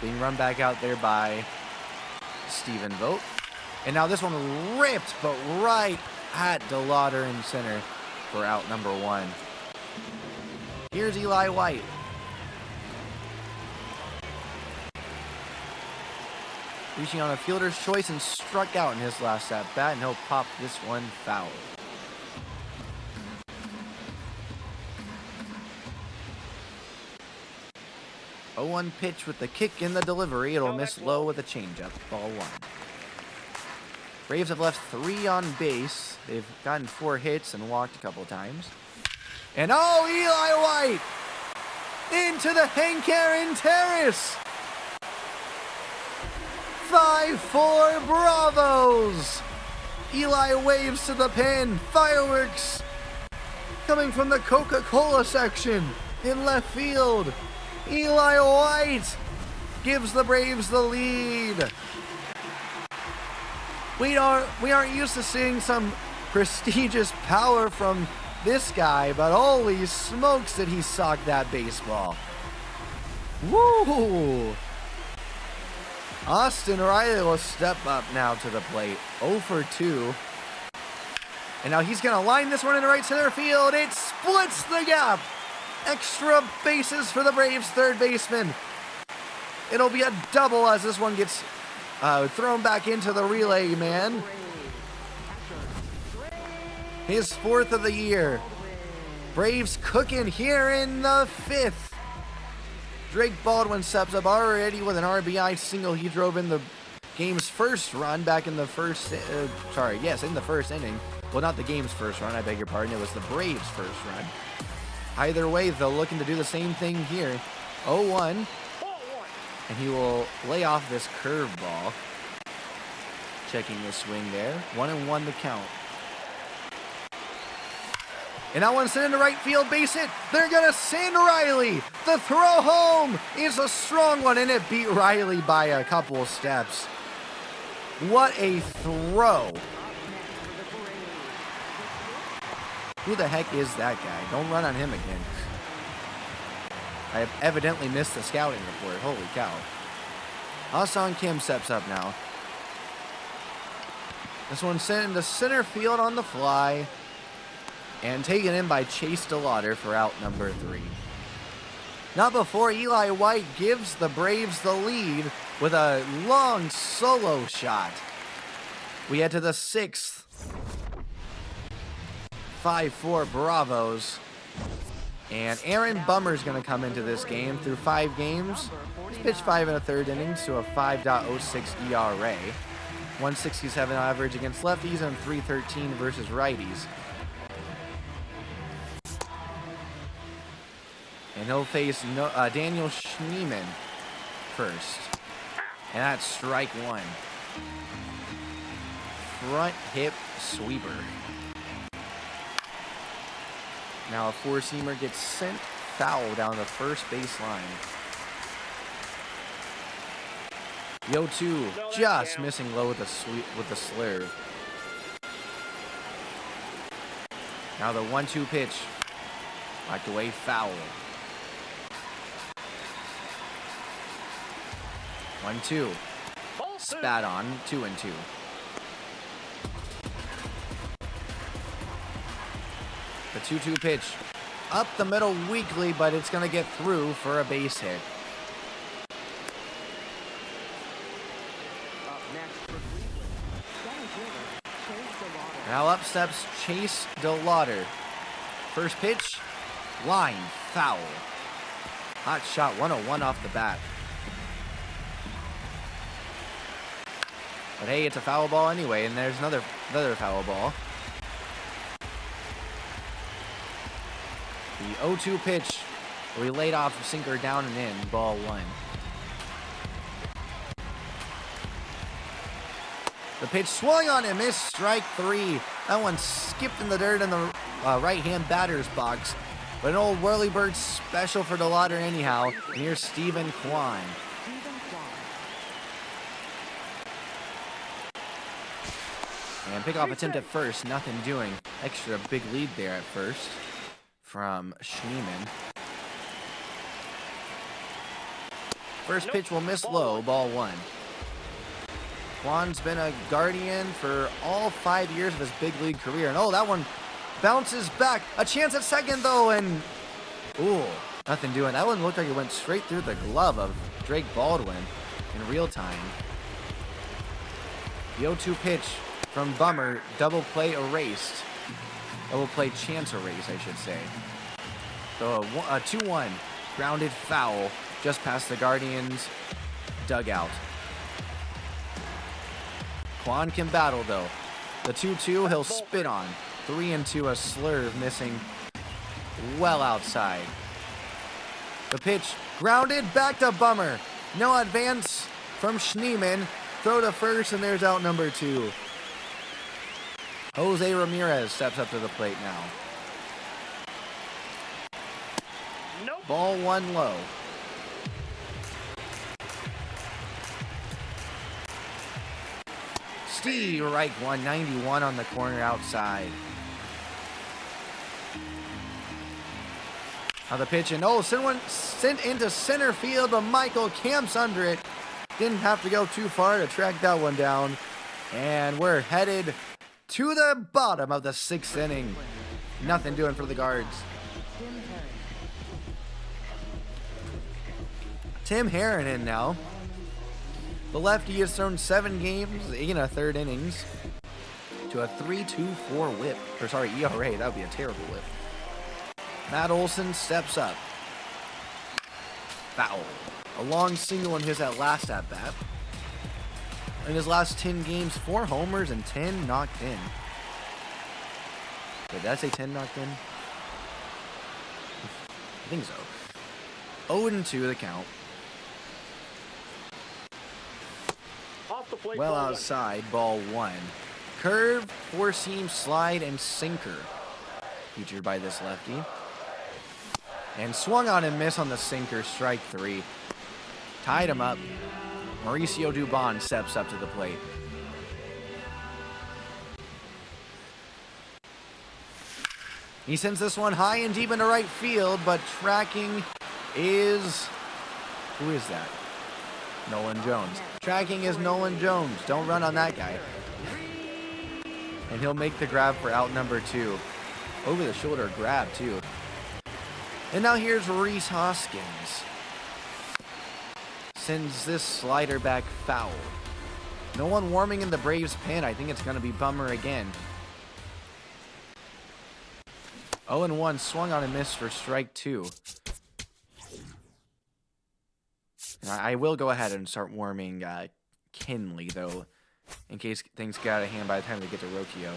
being run back out there by Stephen Vogt. And now this one ripped, but right at DeLauder in center for out number 1. Here's Eli White. Reaching on a fielder's choice and struck out in his last at-bat, and he'll pop this one foul. Oh, 1 pitch with the kick in the delivery. It'll miss low with a changeup. Ball 1. Braves have left 3 on base. They've gotten 4 hits and walked a couple times. And Eli White into the Hank Aaron Terrace. 5-4 Bravos. Eli waves to the pin. Fireworks coming from the Coca-Cola section in left field. Eli White gives the Braves the lead. We aren't used to seeing some prestigious power from this guy, but holy smokes did he sock that baseball. Woo! Austin Riley will step up now to the plate. 0 for 2. And now he's going to line this one into right center field. It splits the gap. Extra bases for the Braves' 3rd baseman. It'll be a double as this one gets thrown back into the relay man. His 4th of the year. Braves cooking here in the 5th. Drake Baldwin steps up already with an RBI single. He drove in the game's first run back in the first, in the first inning. Well, not the game's first run, I beg your pardon. It was the Braves' first run. Either way, they're looking to do the same thing here. 0-1. And he will lay off this curveball. Checking the swing there. 1-1 the count. And that one's sent into right field, base hit. They're going to send Riley. The throw home is a strong one, and it beat Riley by a couple of steps. What a throw. Who the heck is that guy? Don't run on him again. I have evidently missed the scouting report. Holy cow. Ha-Seong Kim steps up now. This one's sent into center field on the fly. And taken in by Chase DeLauder for out number 3. Not before Eli White gives the Braves the lead with a long solo shot. We head to the 6th. 5-4 Bravos. And Aaron Bummer's going to come into this game through 5 games. He's pitched 5 1/3 innings to a 5.06 ERA. 167 average against lefties and 313 versus righties. And he'll face Daniel Schneemann first. And that's strike 1. Front hip sweeper. Now a four-seamer gets sent foul down the first baseline. The 0-2 just missing low with the slurve. Now the 1-2 pitch. Knocked away foul. 1-2. Spat on. 2-2. The 2-2 pitch. Up the middle weakly, but it's going to get through for a base hit. Now up steps Chase DeLauder. First pitch. Line. Foul. Hot shot. 101 off the bat. But hey, it's a foul ball anyway, and there's another foul ball. The 0-2 pitch, we laid off sinker down and in, ball 1. The pitch swung on him, missed strike 3. That one skipped in the dirt in the right-hand batter's box. But an old whirly bird special for DeLauder anyhow. And here's Stephen Kwan. And pickoff attempt at first, nothing doing. Extra big lead there at first from Schneemann. First pitch will miss low, ball 1. Kwan's been a Guardian for all 5 years of his big league career. And oh, that one bounces back. A chance at second though, and ooh, nothing doing. That one looked like it went straight through the glove of Drake Baldwin in real time. The 0-2 pitch from Bummer, double play erased. Double play chance erased, I should say. So a 2-1 grounded foul just past the Guardians' dugout. Kwan can battle though. The 2-2 he'll spit on. 3-2 a slurve missing well outside. The pitch grounded back to Bummer. No advance from Schneemann. Throw to first and there's out number 2. Jose Ramirez steps up to the plate now. Nope. Ball 1 low. Steve Reich 191 on the corner outside. Now the pitch and sent into center field, but Michael camps under it. Didn't have to go too far to track that one down. And we're headed to the bottom of the 6th inning. Nothing doing for the Guards. Tim Herron in now. The lefty has thrown 7 games, 8 1/3 innings, to a 3.24 whip. Or sorry, ERA. That would be a terrible whip. Matt Olson steps up. Foul. A long single in his last at bat. In his last 10 games, 4 homers and 10 knocked in. Did I say 10 knocked in? I think so. 0-2 the count. off the plate. Well ball one. outside, ball one. Curve, four-seam, slide, and sinker. Featured by this lefty. And swung on and missed on the sinker, strike three. Tied him up. Mauricio Dubon steps up to the plate. He sends this one high and deep into right field, but tracking is... Who is that? Nolan Jones. Tracking is Nolan Jones. Don't run on that guy. And he'll make the grab for out number two. Over the shoulder grab, too. And now here's Rhys Hoskins. Sends this slider back foul. No one warming in the Braves pen. I think it's going to be Bummer again. 0-1, swung on and missed for strike two. And I will go ahead and start warming Kinley, though, in case things get out of hand by the time they get to Rocchio.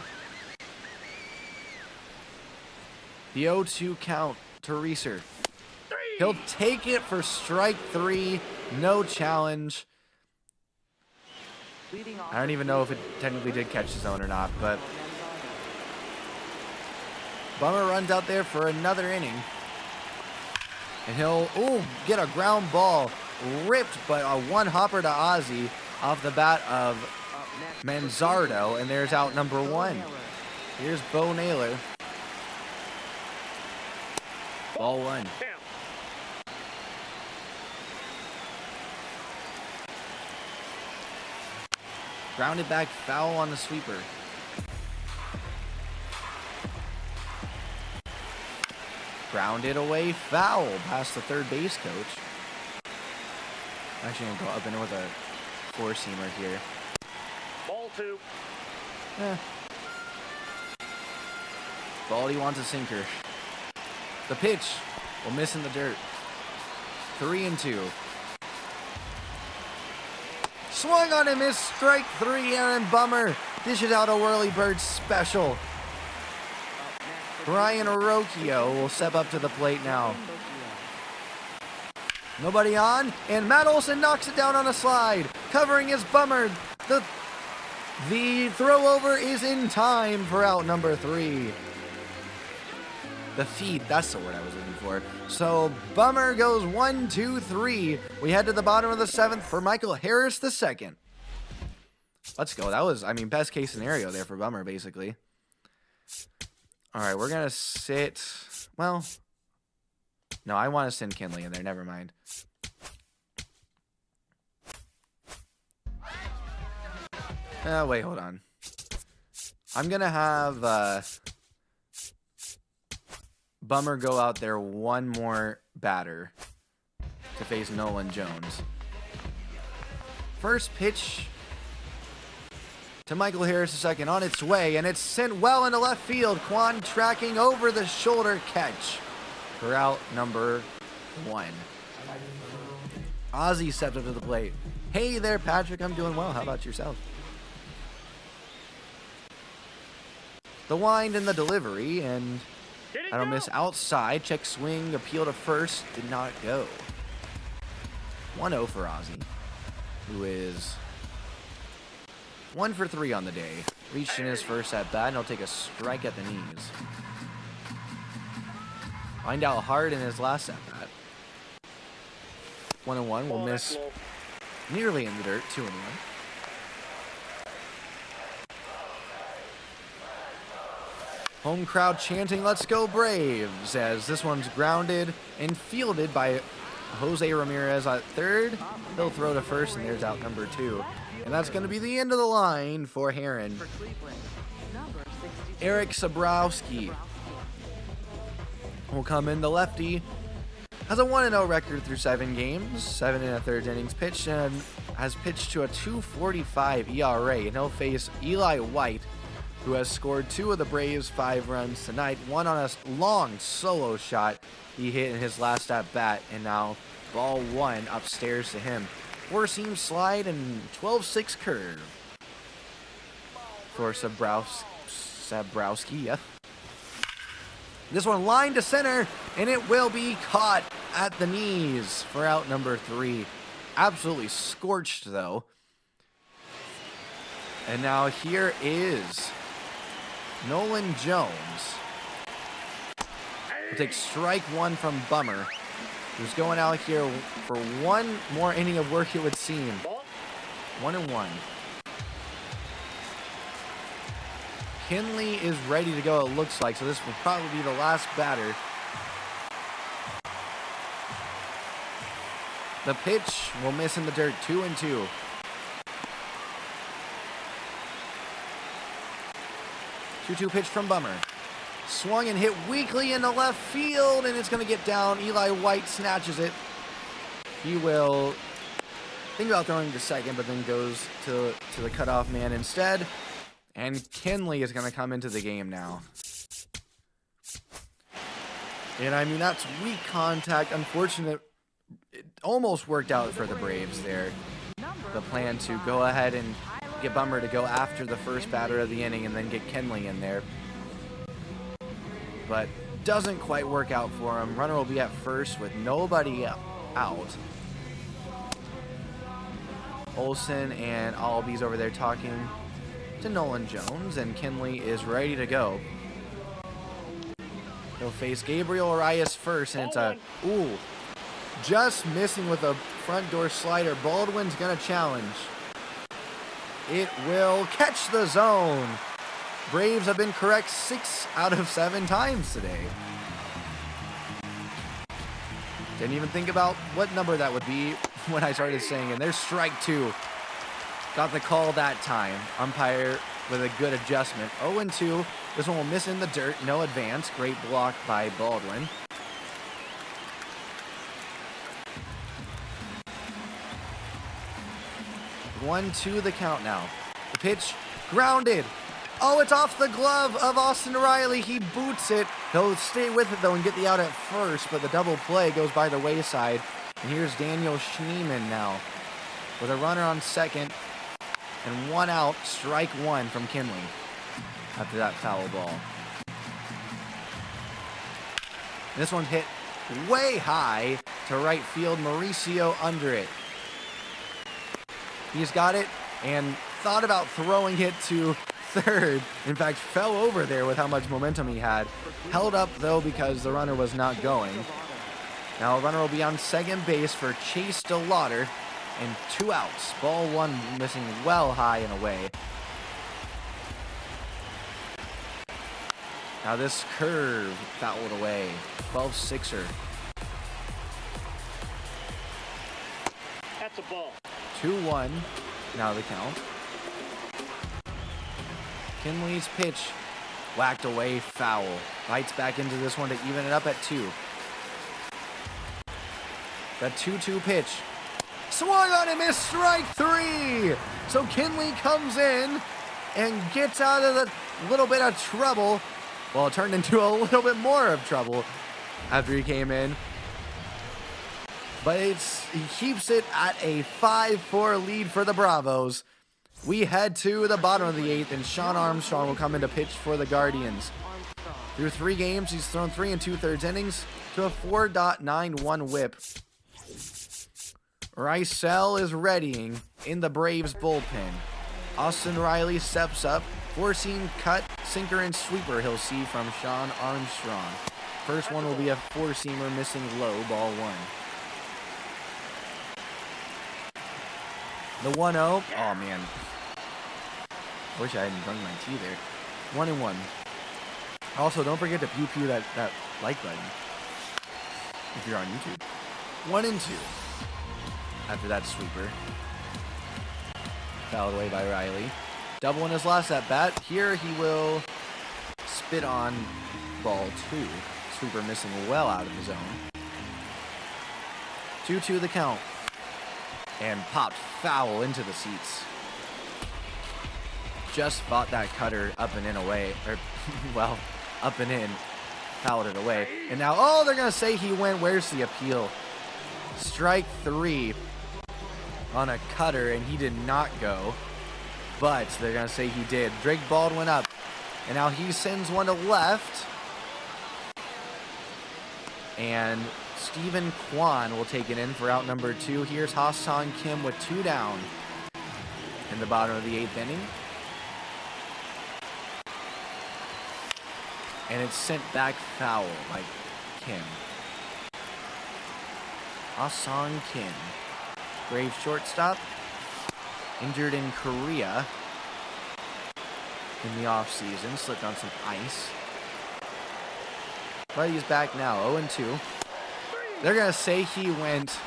The 0-2 count to Reeser. He'll take it for strike three. No challenge. I don't even know if it technically did catch the zone or not, but Bummer runs out there for another inning. And he'll, get a ground ball. Ripped, but a one-hopper to Ozzie off the bat of Manzardo. And there's out number one. Here's Bo Naylor. Ball one. Grounded back foul on the sweeper. Grounded away foul past the third base coach. Actually gonna go up and with a four-seamer here. Ball two. Baldy wants a sinker. The pitch will miss in the dirt. 3-2. Swung on and missed, strike three. Aaron Bummer dishes out a whirly bird special. Brian Rocchio will step up to the plate now. Nobody on, and Matt Olson knocks it down on a slide, covering his Bummer. The throw over is in time for out number three. The feed, that's the word I was looking for. So Bummer goes 1, 2, 3. We head to the bottom of the seventh for Michael Harris II. Let's go. That was, best case scenario there for Bummer, basically. All right, we're going to sit. Well, no, I want to send Kinley in there. Never mind. Wait, hold on. I'm going to have Bummer go out there one more batter to face Nolan Jones. First pitch to Michael Harris II on its way, and it's sent well into left field. Quan tracking over the shoulder catch for out number one. Ozzie stepped up to the plate. Hey there, Patrick. I'm doing well. How about yourself? The wind and the delivery, and I don't miss outside. Check swing, appeal to first, did not go. 1-0 for Ozzie, who is 1 for 3 on the day. Reached in his first at bat, and he'll take a strike at the knees. Lined out hard in his last at bat. 1-1 will miss nearly in the dirt. 2-1. Home crowd chanting, "Let's go Braves," as this one's grounded and fielded by Jose Ramirez at third. He'll throw to first, and there's out number two. And that's going to be the end of the line for Heron. Eric Sabrowski will come in. The lefty has a 1-0 record through 7 games, 7 1/3 innings pitched, and has pitched to a 2.45 ERA. And he'll face Eli White, who has scored 2 of the Braves' 5 runs tonight. One on a long solo shot he hit in his last at bat, and now ball one upstairs to him. 4-seam slide and 12-6 curve for Sabrowski. Yeah. This one lined to center, and it will be caught at the knees for out number 3. Absolutely scorched, though. And now here is Nolan Jones. We'll take strike one from Bummer, who's going out here for one more inning of work, it would seem. 1-1. Kinley is ready to go, it looks like, so this will probably be the last batter. The pitch will miss in the dirt, 2-2. Two-two pitch from Bummer. Swung and hit weakly into left field, and it's going to get down. Eli White snatches it. He will think about throwing to second, but then goes to the cutoff man instead. And Kinley is going to come into the game now. And I mean, that's weak contact. Unfortunate. It almost worked out for the Braves there. The plan to go ahead and get Bummer to go after the first batter of the inning and then get Kinley in there. But doesn't quite work out for him. Runner will be at first with nobody out. Olsen and Albies over there talking to Nolan Jones, and Kinley is ready to go. He'll face Gabriel Arias first, and it's a, just missing with a front door slider. Baldwin's gonna challenge. It will catch the zone. Braves have been correct 6 out of 7 times today. Didn't even think about what number that would be when I started saying it. There's strike 2. Got the call that time. Umpire with a good adjustment. 0-2. This one will miss in the dirt. No advance. Great block by Baldwin. One, two, the count now. The pitch grounded. Oh, it's off the glove of Austin Riley. He boots it. He'll stay with it, though, and get the out at first, but the double play goes by the wayside. And here's Daniel Schneemann now with a runner on second and 1 out, strike 1 from Kinley after that foul ball. And this one's hit way high to right field. Mauricio under it. He's got it and thought about throwing it to third. In fact, fell over there with how much momentum he had. Held up, though, because the runner was not going. Now a runner will be on second base for Chase DeLauder, and 2 outs. Ball 1 missing well high and away. Now this curve fouled away. 12-6er. That's a ball. 2-1. Now the count. Kinley's pitch whacked away, foul. Bites back into this one to even it up at 2. The 2-2 pitch. Swung on and missed, strike 3. So Kinley comes in and gets out of the little bit of trouble. Well, it turned into a little bit more of trouble after he came in. But he keeps it at a 5-4 lead for the Bravos. We head to the bottom of the 8th, and Sean Armstrong will come in to pitch for the Guardians. Through 3 games, he's thrown 3 2/3 innings to a 4.91 whip. Rysel is readying in the Braves bullpen. Austin Riley steps up. 4-seam cut, sinker, and sweeper he'll see from Sean Armstrong. First one will be a 4-seamer missing low, ball 1. The 1-0. Oh, man. Wish I hadn't drunk my tea there. 1-1. Also, don't forget to pew that like button if you're on YouTube. 1-2. After that sweeper. Fouled away by Riley. Double in his last at bat. Here he will spit on ball 2. Sweeper missing well out of the zone. 2-2 the count. And popped foul into the seats. Just fought that cutter up and in away. Or, well, up and in. Fouled it away. And now, oh, they're going to say he went. Where's the appeal? Strike 3 on a cutter, and he did not go. But they're going to say he did. Drake Baldwin up. And now he sends one to left. And Stephen Kwan will take it in for out number 2. Here's Ha-Seong Kim with 2 down in the bottom of the 8th inning. And it's sent back foul by Kim. Ah-Sung Kim. Brave shortstop. Injured in Korea in the offseason. Slipped on some ice. But he's back now. 0-2. They're going to say he went,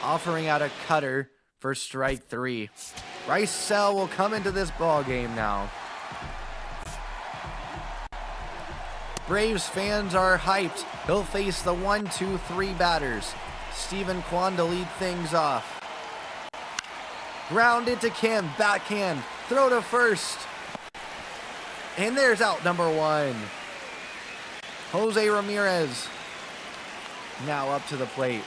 offering out a cutter for strike 3. Rysel will come into this ball game now. Braves fans are hyped. He'll face the 1-2-3 batters. Stephen Kwan to lead things off. Grounded to Kim. Backhand. Throw to first. And there's out number 1. Jose Ramirez now up to the plate.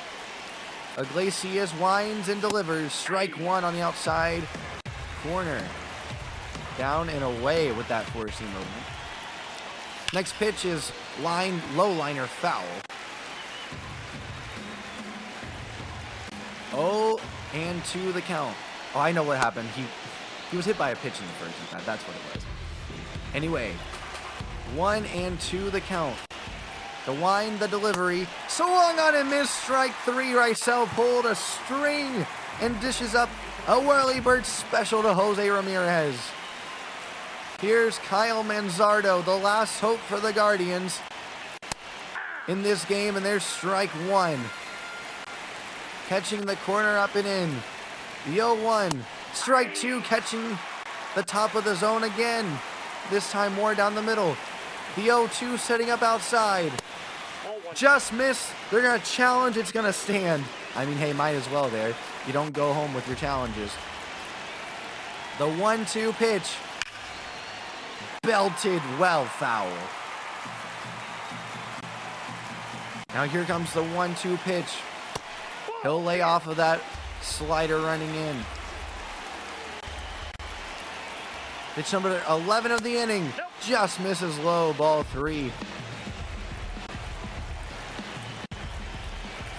Iglesias winds and delivers. Strike 1 on the outside corner. Down and away with that four-seam movement. Next pitch is low liner foul. 0-2 the count. Oh, I know what happened. He was hit by a pitch in the first. That's what it was. Anyway, 1-2 the count. The wind, the delivery. Swung on and missed. Strike 3. Rysel pulled a string and dishes up a whirly bird special to Jose Ramirez. Here's Kyle Manzardo, the last hope for the Guardians in this game, and there's strike 1. Catching the corner up and in. The 0-1. Strike 2, catching the top of the zone again. This time more down the middle. The 0-2 setting up outside. Just missed. They're going to challenge. It's going to stand. I mean, hey, might as well there. You don't go home with your challenges. The 1-2 pitch. Belted well foul. Now here comes the 1-2 pitch. He'll lay off of that slider running in. Pitch number 11 of the inning. Just misses low, ball 3.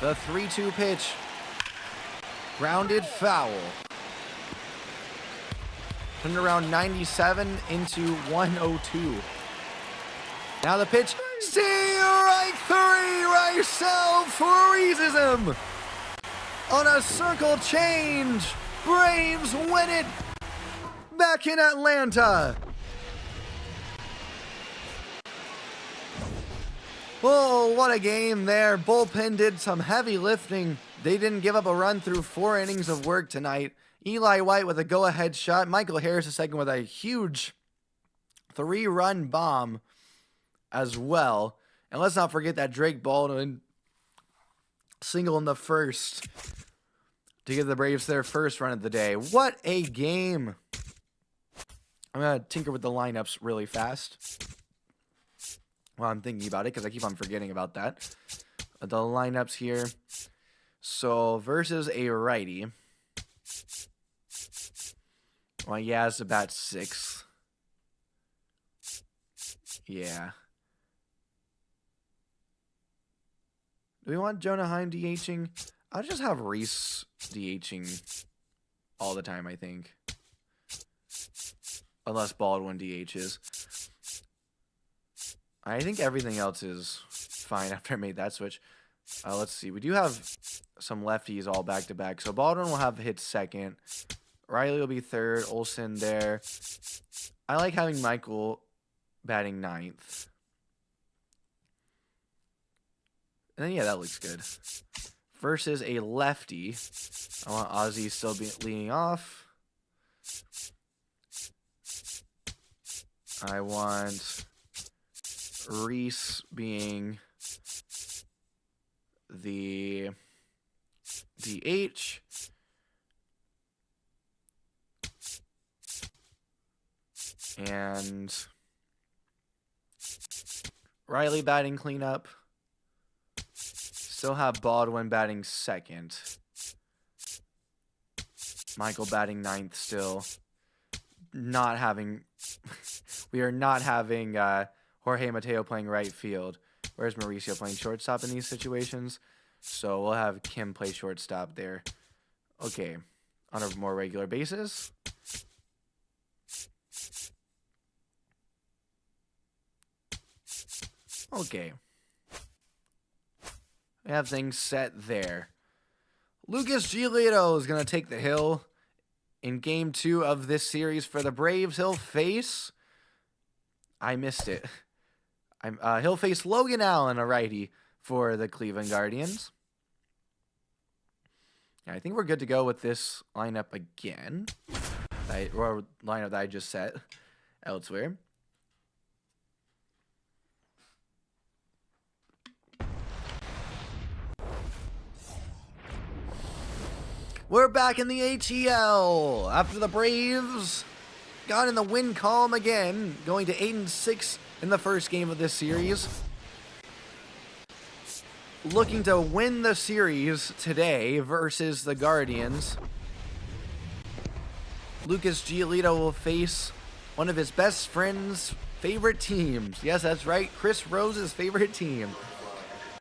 The 3-2 pitch. Grounded foul. Turned around 97 into 102. Now the pitch. Strike 3. Rysel freezes him. On a circle change. Braves win it. Back in Atlanta. Oh, what a game there. Bullpen did some heavy lifting. They didn't give up a run through 4 innings of work tonight. Eli White with a go-ahead shot. Michael Harris the second with a huge 3-run bomb as well. And let's not forget that Drake Baldwin single in the first to give the Braves their first run of the day. What a game. I'm going to tinker with the lineups really fast while I'm thinking about it because I keep on forgetting about that. The lineups here. So versus a righty. Well, yeah, it's about 6th. Yeah. Do we want Jonah Heim DHing? I'll just have Reese DHing all the time, I think. Unless Baldwin DHs. I think everything else is fine after I made that switch. Let's see. We do have some lefties all back-to-back. So Baldwin will have hit second. Riley will be third. Olsen there. I like having Michael batting 9th. And then, yeah, that looks good. Versus a lefty. I want Ozzy still leading off. I want Reese being the DH. And Riley batting cleanup. Still have Baldwin batting second. Michael batting 9th still. Not having... we are not having Jorge Mateo playing right field. Where's Mauricio playing shortstop in these situations? So we'll have Kim play shortstop there. Okay. On a more regular basis. Okay. We have things set there. Lucas Giolito is going to take the hill in Game 2 of this series for the Braves. He'll face... I missed it. He'll face Logan Allen, a righty, for the Cleveland Guardians. Yeah, I think we're good to go with this lineup again. Or lineup that I just set elsewhere. We're back in the ATL after the Braves got in the win column again, going to 8-6 in the first game of this series. Looking to win the series today versus the Guardians. Lucas Giolito will face one of his best friend's favorite teams. Yes, that's right, Chris Rose's favorite team.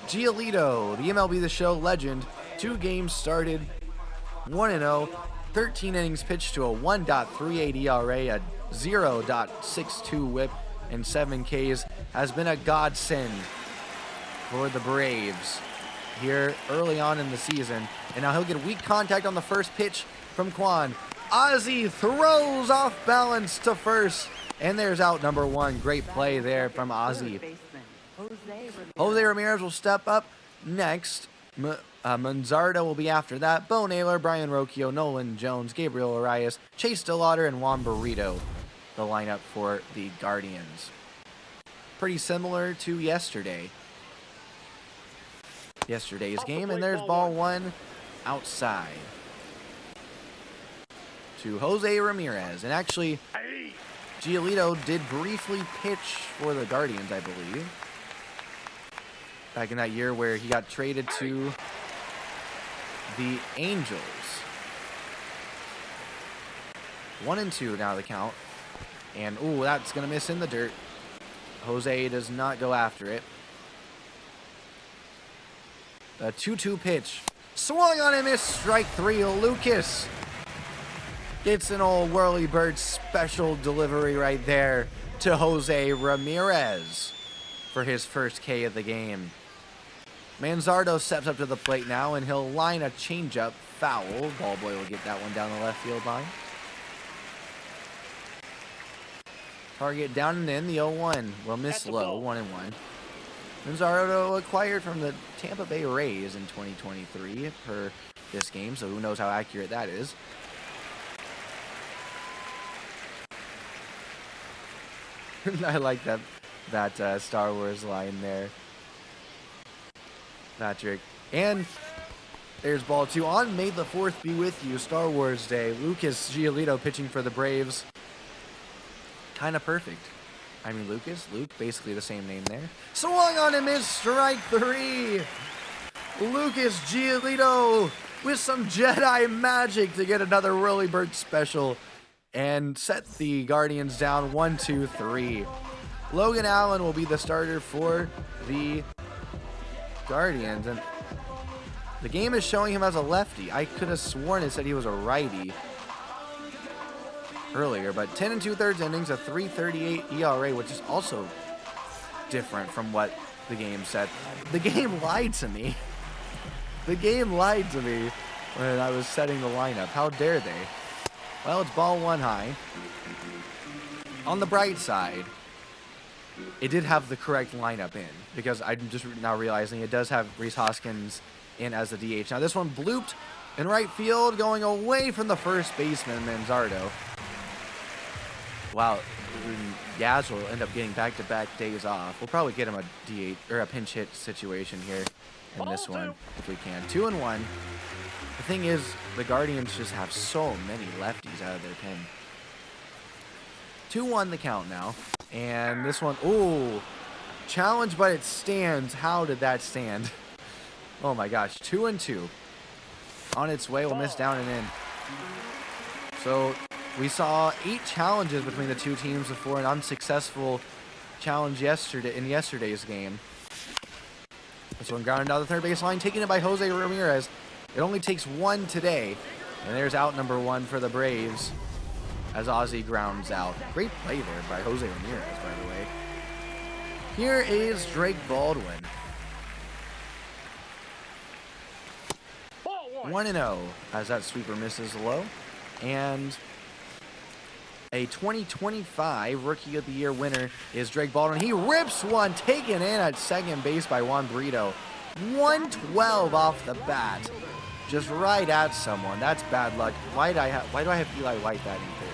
Giolito, the MLB the Show legend, 2 games started, 1-0, 13 innings pitched to a 1.38 ERA, a 0.62 whip, and 7 Ks, has been a godsend for the Braves here early on in the season. And now he'll get weak contact on the first pitch from Kwan. Ozzie throws off balance to first, and there's out number 1. Great play there from Ozzie. Jose Ramirez will step up next. Manzardo will be after that. Bo Naylor, Brian Rocchio, Nolan Jones, Gabriel Arias, Chase Delauder, and Juan Burrito, the lineup for the Guardians. Pretty similar to yesterday's game, and there's ball 1 outside to Jose Ramirez. And actually, Giolito did briefly pitch for the Guardians, I believe, back in that year where he got traded to the Angels. 1-2 now the count. And, ooh, that's going to miss in the dirt. Jose does not go after it. The 2-2 pitch. Swung on and missed. Strike 3. Lucas gets an old whirly bird special delivery right there to Jose Ramirez for his first K of the game. Manzardo steps up to the plate now, and he'll line a changeup foul. Ballboy will get that one down the left field line. Target down and in. The 0-1 will miss low. 1-1. Manzardo acquired from the Tampa Bay Rays in 2023 per this game, so who knows how accurate that is. I like that Star Wars line there, Patrick. And there's ball 2 on May the 4th be with you, Star Wars Day. Lucas Giolito pitching for the Braves. Kind of perfect. I mean, Luke, basically the same name there. Swung on and missed. Strike 3. Lucas Giolito with some Jedi magic to get another whirly bird special and set the Guardians down 1-2-3. Logan Allen will be the starter for the Guardians, and the game is showing him as a lefty. I could have sworn it said he was a righty earlier, but 10 2/3 innings, a 3.38 ERA, which is also different from what the game said. The game lied to me. The game lied to me when I was setting the lineup. How dare they? Well, it's ball 1 high. On the bright side, it did have the correct lineup in, because I'm just now realizing it does have Rhys Hoskins in as the DH. Now this one blooped in right field, going away from the first baseman, Manzardo. Wow, Yaz will end up getting back-to-back days off. We'll probably get him a DH or a pinch hit situation here in this one if we can. 2-1. The thing is, the Guardians just have so many lefties out of their pen. 2-1 the count now. And this one, ooh, challenge, but it stands. How did that stand? Oh my gosh, 2-2. On its way, will miss down and in. So we saw 8 challenges between the two teams before an unsuccessful challenge in yesterday's game. This one grounded down the third base line, taking it by Jose Ramirez. It only takes 1 today. And there's out number 1 for the Braves as Ozzie grounds out. Great play there by Jose Ramirez, by the way. Here is Drake Baldwin. 1-0 as that sweeper misses low. And a 2025 Rookie of the Year winner is Drake Baldwin. He rips one, taken in at second base by Juan Brito. 112 off the bat. Just right at someone. That's bad luck. Why do I have Eli White batting third?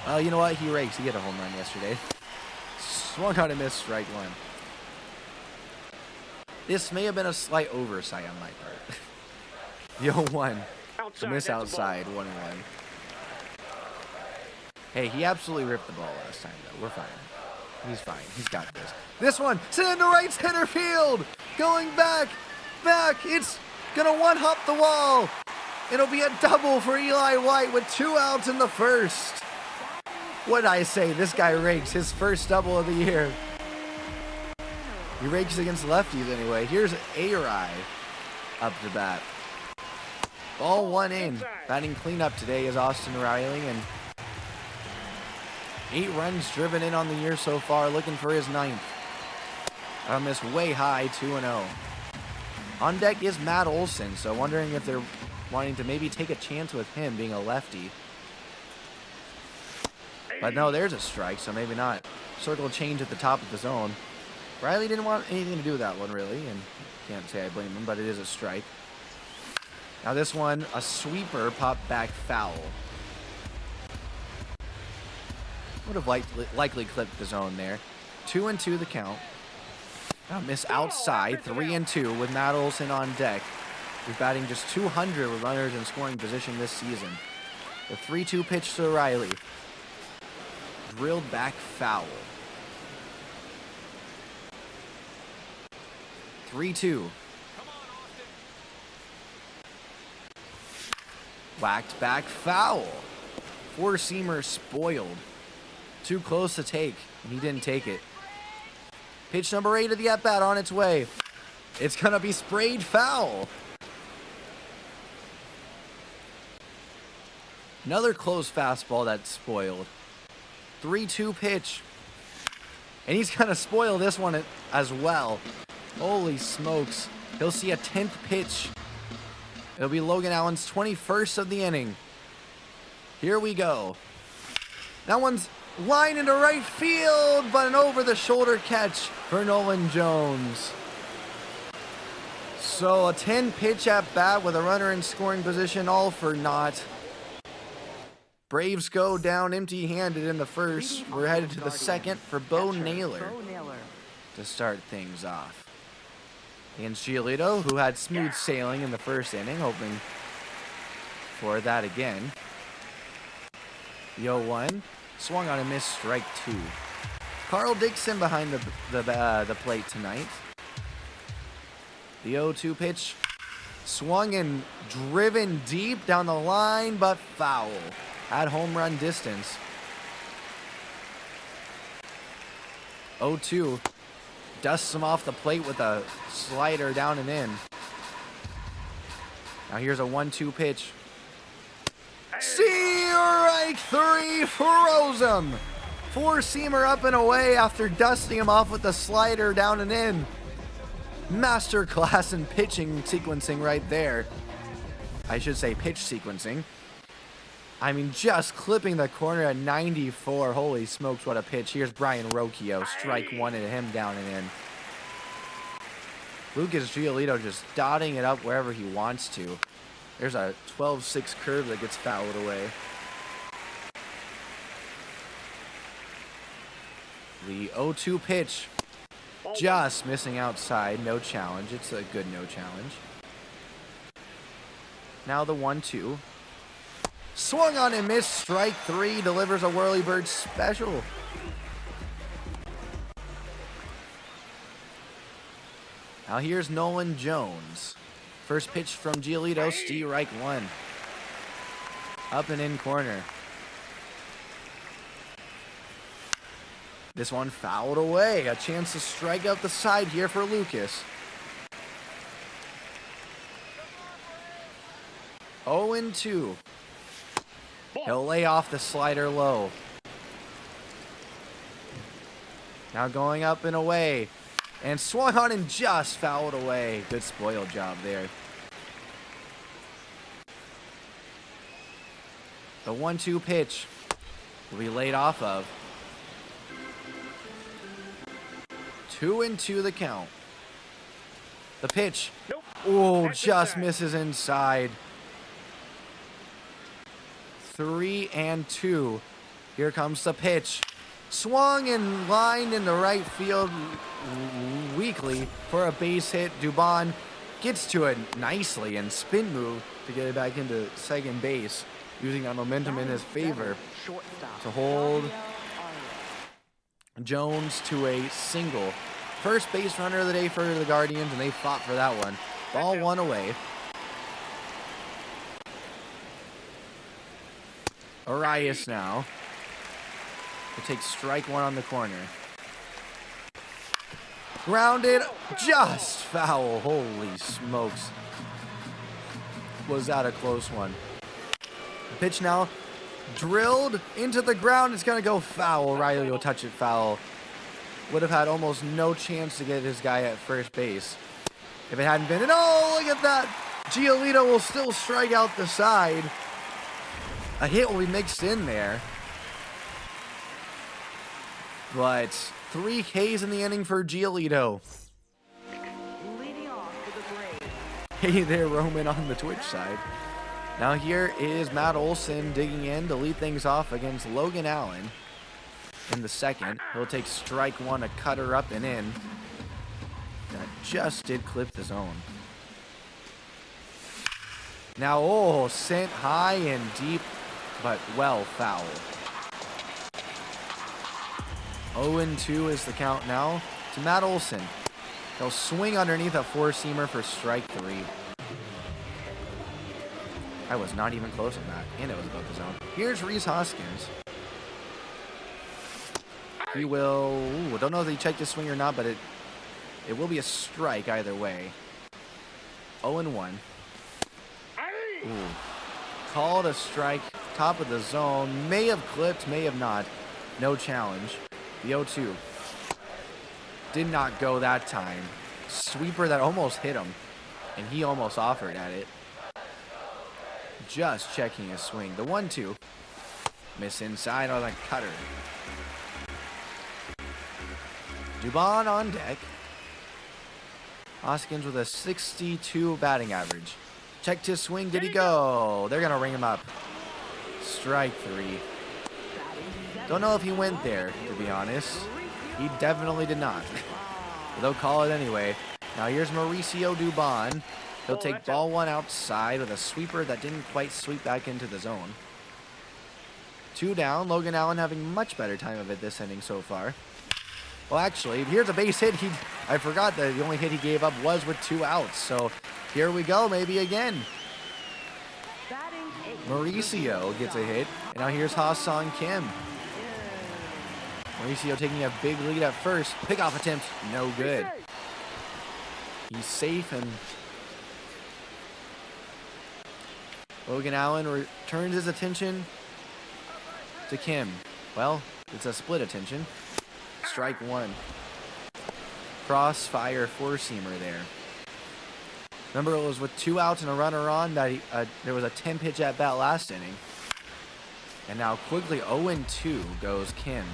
Well, you know what? He rakes. He hit a home run yesterday. Swung on and missed strike one. This may have been a slight oversight on my part. The 0-1. The miss outside, 1-1. Hey, he absolutely ripped the ball last time, though. We're fine. He's fine. He's got this. This one, sent into right center field. Going back. It's going to one-hop the wall. It'll be a double for Eli White with 2 outs in the first. What'd I say? This guy rakes his first double of the year. He rakes against lefties anyway. Here's A-Rai up to bat. Ball 1 in. Batting cleanup today is Austin Riley, and 8 runs driven in on the year so far, looking for his 9th. On this way high, 2-0. On deck is Matt Olson, so wondering if they're wanting to maybe take a chance with him being a lefty. But no, there's a strike, so maybe not. Circle change at the top of the zone. Riley didn't want anything to do with that one, really, and can't say I blame him, but it is a strike. Now this one, a sweeper popped back foul. Would have likely clipped the zone there. 2-2 the count. Now miss outside, 3-2 with Matt Olson on deck. He's batting just 200 with runners in scoring position this season. The 3-2 pitch to Riley. Drilled back foul. 3-2. Whacked back foul. 4-seamer spoiled. Too close to take, and he didn't take it. Pitch number 8 of the at-bat on its way. It's going to be sprayed foul. Another close fastball that's spoiled. 3-2 pitch. And he's going to spoil this one as well. Holy smokes. He'll see a 10th pitch. It'll be Logan Allen's 21st of the inning. Here we go. That one's line into right field, but an over-the-shoulder catch for Nolan Jones. So a 10-pitch at-bat with a runner in scoring position, all for naught. Braves go down empty-handed in the first. We're headed to the second for Bo Naylor to start things off. Against Giolito, who had smooth sailing in the first inning, hoping for that again. The 0-1, swung on a missed, strike 2. Carl Dixon behind the plate tonight. The 0-2 pitch, swung and driven deep down the line, but foul. At home run distance. 0-2. Dusts him off the plate with a slider down and in. Now here's a 1-2 pitch. Strike 3, froze him. 4-seamer up and away after dusting him off with the slider down and in. Masterclass in pitching sequencing right there. I should say pitch sequencing. I mean, just clipping the corner at 94. Holy smokes, what a pitch. Here's Brian Rocchio. Strike 1 and him down and in. Lucas Giolito just dotting it up wherever he wants to. There's a 12-6 curve that gets fouled away. The 0-2 pitch. Just missing outside. No challenge. It's a good no challenge. Now the 1-2. Swung on and missed, strike 3, delivers a Whirlybird special. Now here's Nolan Jones. First pitch from Giolito, strike 1. Up and in corner. This one fouled away. A chance to strike out the side here for Lucas. 0-2. He'll lay off the slider low. Now going up and away. And swung on and just fouled away. Good spoil job there. The 1-2 pitch will be laid off of. 2-2 the count. The pitch. Nope. Oh, That's just inside. misses inside. 3-2. Here comes the pitch. Swung and lined in the right field weakly for a base hit. Dubon gets to it nicely and spin move to get it back into second base, using that momentum in his favor to hold Jones to a single. First base runner of the day for the Guardians, and they fought for that one. Ball one away. Arias now will take strike one on the corner. Grounded, just foul. Holy smokes. Was that a close one? The pitch now drilled into the ground. It's going to go foul. Riley will touch it foul. Would have had almost no chance to get his guy at first base if it hadn't been. And oh, look at that. Giolito will still strike out the side. A hit will be mixed in there. But 3 Ks in the inning for Giolito. Leading off for the Braves. Hey there, Roman on the Twitch side. Now here is Matt Olson digging in to lead things off against Logan Allen in the second. He'll take strike one, a cutter up and in. That just did clip the zone. Now, oh, sent high and deep, but well foul. 0-2 is the count now to Matt Olson. He'll swing underneath a four-seamer for strike 3. I was not even close on that, and it was above the zone. Here's Rhys Hoskins. He will, ooh, don't know if he checked his swing or not, but it will be a strike either way. 0-1. Ooh. Called a strike, top of the zone. May have clipped, may have not. No challenge. The 0-2. Did not go that time. Sweeper that almost hit him, and he almost offered at it. Just checking his swing. The 1-2. Miss inside on a cutter. Dubon on deck. Hoskins with a 62 batting average. Checked his swing. Did he go? They're going to ring him up. Strike 3. Don't know if he went there, to be honest. He definitely did not. But they'll call it anyway. Now here's Mauricio Dubon. He'll take ball one outside with a sweeper that didn't quite sweep back into the zone. 2 down. Logan Allen having much better time of it this inning so far. Well, actually, here's a base hit. I forgot that the only hit he gave up was with 2 outs. So here we go, maybe again. Mauricio gets a hit. And now here's Ha-Sung Kim. Mauricio taking a big lead at first. Pickoff attempt, no good. He's safe, and Logan Allen returns his attention to Kim. Well, it's a split attention. Strike 1. Crossfire four-seamer there. Remember, it was with 2 outs and a runner on that there was a 10-pitch at-bat last inning. And now quickly 0-2 goes Kim.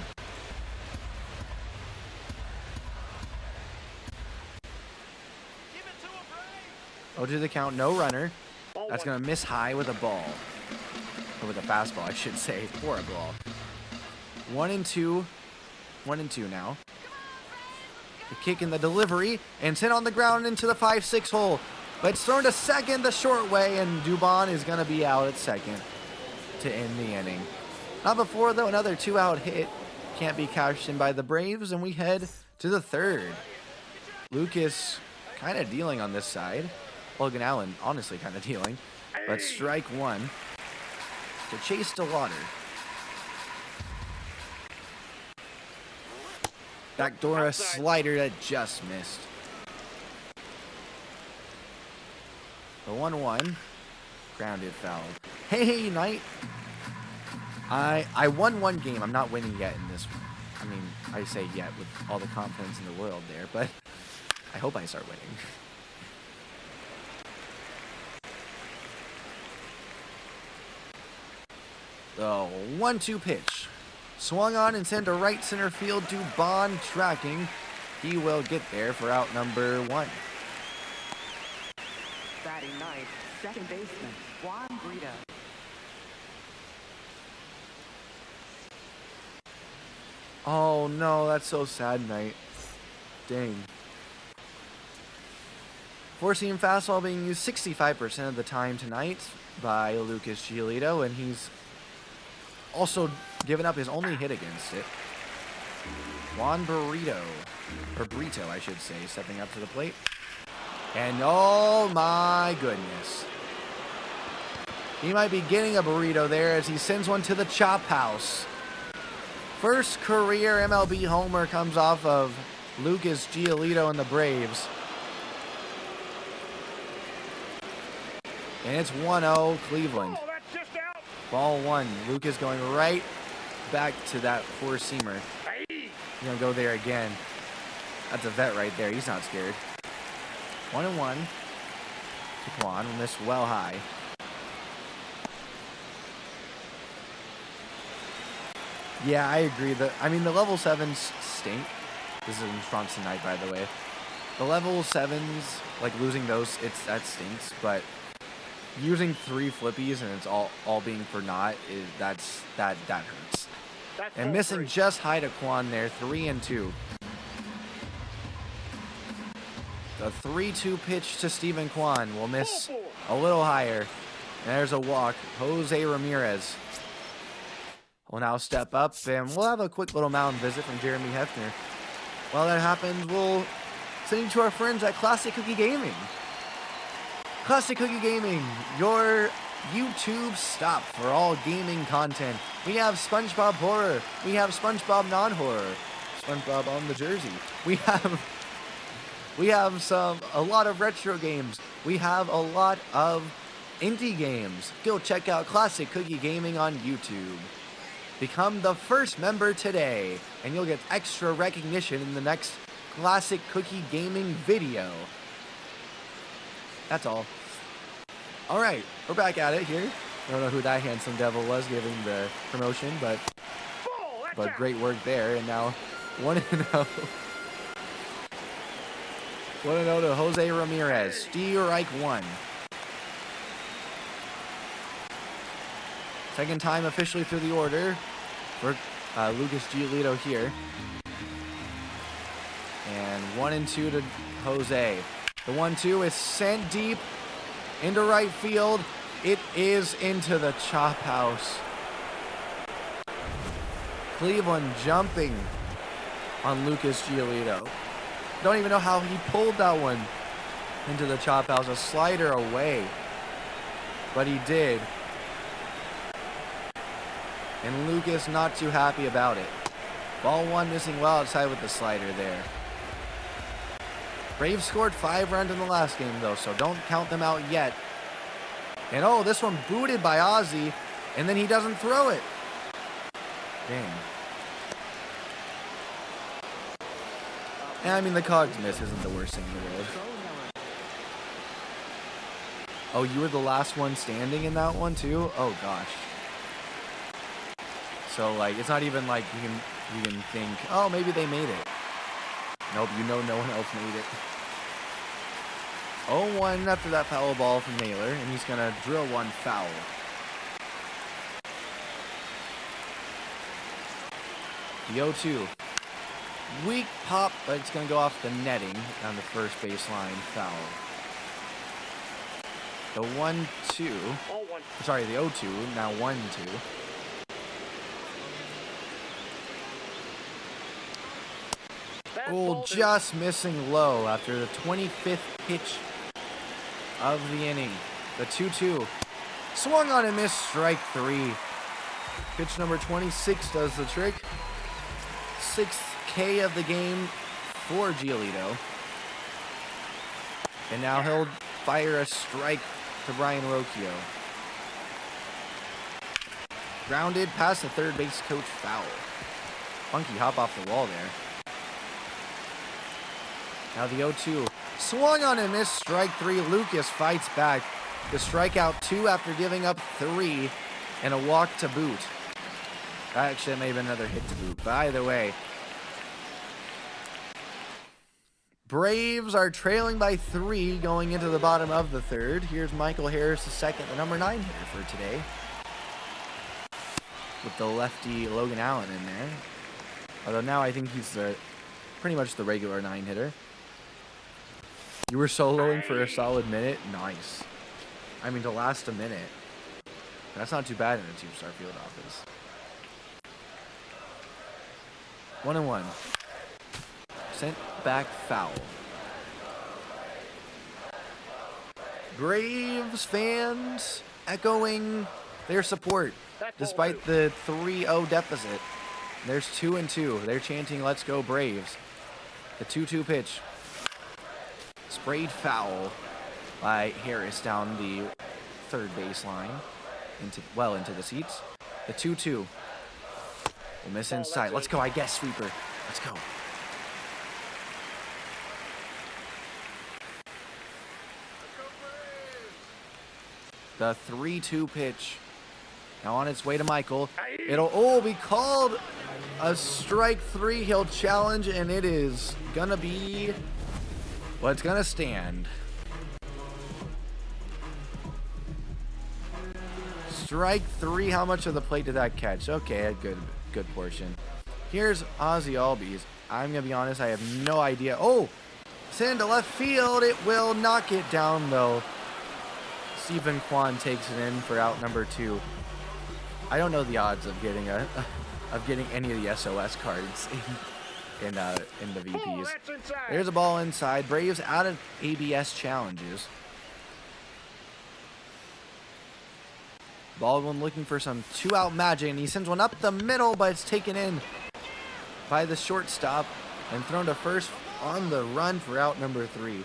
Oh, to the count, no runner. That's going to miss high with a ball. Or with a fastball, I should say, for a ball. 1-2. 1-2 now. The kick in the delivery, and sent on the ground into the 5-6 hole. But it's thrown to second the short way, and Dubon is going to be out at second to end the inning. Not before, though, another 2-out hit can't be cashed in by the Braves, and we head to the third. Lucas kind of dealing on this side. Logan Allen honestly kind of dealing. But strike 1 to Chase DeLauder. Backdoor a slider that just missed. The 1-1. Grounded foul. Hey, Knight. I won one game. I'm not winning yet in this one. I mean, I say yet with all the confidence in the world there, but I hope I start winning. The 1-2 pitch. Swung on and sent to right center field to Bond tracking. He will get there for out number 1. Batting ninth, second baseman, Juan Brito. Oh no, that's so sad, Knight. Dang. Four-seam fastball being used 65% of the time tonight by Lucas Giolito, and he's also given up his only hit against it. Juan Brito, or Brito, I should say, stepping up to the plate. And oh my goodness. He might be getting a burrito there as he sends one to the chop house. First career MLB homer comes off of Lucas Giolito and the Braves. And it's 1-0 Cleveland. Oh, that's just out. Ball 1. Lucas going right back to that four-seamer. Hey. He's going to go there again. That's a vet right there. He's not scared. 1-1. Taquan will miss well high. Yeah, I agree. The level 7s stink. This is in France tonight, by the way. The level 7s, like losing those, that stinks. But using 3 flippies and it's all being for naught that hurts. That's And missing just high to Quan there, 3-2. The 3-2 pitch to Steven Kwan will miss a little higher. And there's a walk. Jose Ramirez will now step up, and we'll have a quick little mound visit from Jeremy Hefner. While that happens, we'll send you to our friends at Classic Cookie Gaming. Classic Cookie Gaming, your YouTube stop for all gaming content. We have SpongeBob Horror. We have SpongeBob Non-Horror. SpongeBob on the jersey. We have a lot of retro games. We have a lot of indie games. Go check out Classic Cookie Gaming on YouTube. Become the first member today, and you'll get extra recognition in the next Classic Cookie Gaming video. That's all. All right, we're back at it here. I don't know who that handsome devil was giving the promotion, but great work there. And now 1-0. 1-0 to Jose Ramirez. Strike 1. Second time officially through the order for Lucas Giolito here. And 1-2 to Jose. The 1-2 is sent deep into right field. It is into the chop house. Cleveland jumping on Lucas Giolito. Don't even know how he pulled that one into the chop house. A slider away. But he did. And Lucas not too happy about it. Ball 1 missing well outside with the slider there. Braves scored 5 runs in the last game though, so don't count them out yet. And oh, this one booted by Ozzy, and then he doesn't throw it. Dang. And I mean, the Cogs miss isn't the worst thing in the world. Oh, you were the last one standing in that one too? Oh gosh. So like, it's not even like you can think, oh, maybe they made it. Nope, you know no one else made it. 0-1 after that foul ball from Naylor, and he's gonna drill one foul. The 0-2. Weak pop, but it's gonna go off the netting on the first baseline foul. The 1-2. Sorry, the 0-2, now 1-2. Oh, just missing low after the 25th pitch of the inning. The 2-2. Swung on and missed, strike 3. Pitch number 26 does the trick. 6th K of the game for Giolito. And now he'll fire a strike to Brian Rocchio. Grounded past the third base coach foul. funky hop off the wall there. Now the 0-2. Swung on and missed. Strike 3. Lucas fights back to strike out 2 after giving up 3 and a walk to boot. Actually, it may have been another hit to boot. But either way, Braves are trailing by 3 going into the bottom of the 3rd. Here's Michael Harris, the second, the number 9 hitter for today, with the lefty Logan Allen in there. Although now I think he's pretty much the regular 9 hitter. You were soloing for a solid minute? Nice. I mean, to last a minute. That's not too bad in a 2-star field office. 1-1. Sent back foul. Braves fans echoing their support despite the 3-0 deficit. There's 2-2. They're chanting, "Let's go Braves." The 2-2 pitch. Sprayed foul by Harris down the third baseline into the seats. The 2-2. We'll miss inside. Let's go, I guess, sweeper. Let's go. The 3-2 pitch. Now on its way to Michael. It'll be called a strike 3. He'll challenge, and it is gonna be, well, it's gonna stand. Strike 3. How much of the plate did that catch? Okay, a good portion. Here's Ozzy Albies. I'm gonna be honest, I have no idea. Oh, send into left field. It will knock it down though. Stephen Kwan takes it in for out number 2. I don't know the odds of getting any of the SOS cards in the VPs. There's a ball inside. Braves out of ABS challenges. Baldwin looking for some 2-out magic, and he sends one up the middle, but it's taken in by the shortstop and thrown to first on the run for out number 3.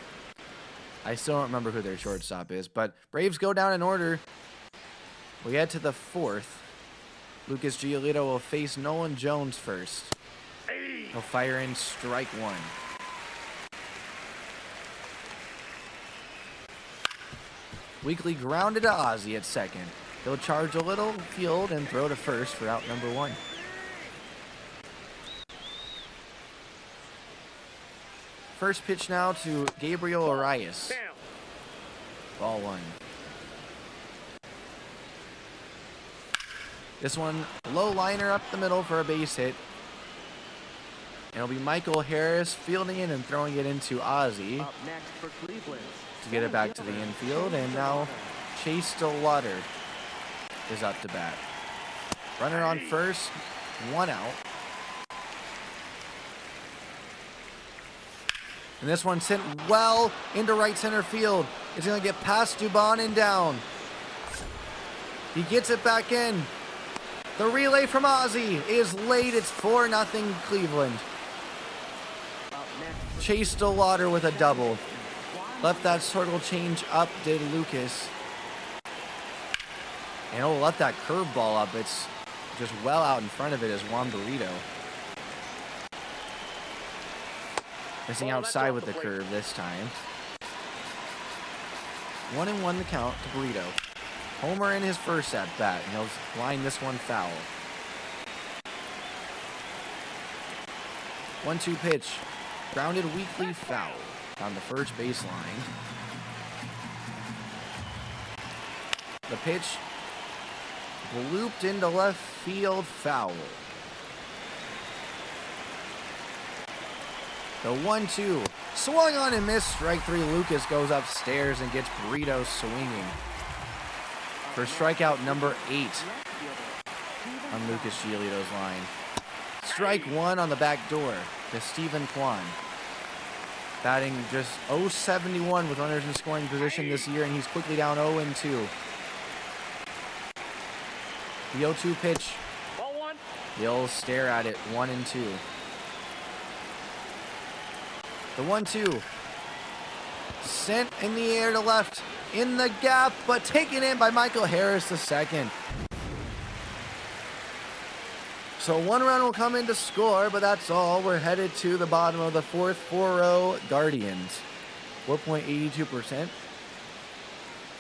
I still don't remember who their shortstop is, but Braves go down in order. We head to the 4th. Lucas Giolito will face Nolan Jones first. He'll fire in strike 1. Weekly grounded to Ozzy at second. He'll charge a little field and throw to first for out number 1. First pitch now to Gabriel Arias. Ball 1. This one, low liner up the middle for a base hit. It'll be Michael Harris fielding it and throwing it into Ozzy Up next for Cleveland. to get it back to the infield. And now Chase Stillwater is up to bat. Runner on first, 1 out. And this one sent well into right center field. It's going to get past Dubon and down. He gets it back in. The relay from Ozzy is late. It's 4-0 Cleveland. Chase Stillwater with a double. Left that circle change up, did Lucas. And he'll let that curveball up. It's just well out in front of it as Juan Burrito. Missing outside with the curve this time. 1-1 the count to Burrito. Homer in his first at bat, and he'll line this one foul. 1-2 pitch. Grounded weakly foul on the first baseline. The pitch looped into left field foul. The 1-2 swung on and missed. Strike 3. Lucas goes upstairs and gets Burrito swinging for strikeout number 8 on Lucas Giolito's line. Strike 1 on the back door to Stephen Kwan. Batting just .071 with runners in scoring position this year, and he's quickly down 0-2. The 0-2 pitch. He'll stare at it, 1-2. The 1-2. Sent in the air to left. In the gap, but taken in by Michael Harris II. So 1 run will come in to score, but that's all. We're headed to the bottom of the 4th, 4-0 Guardians. 4.82%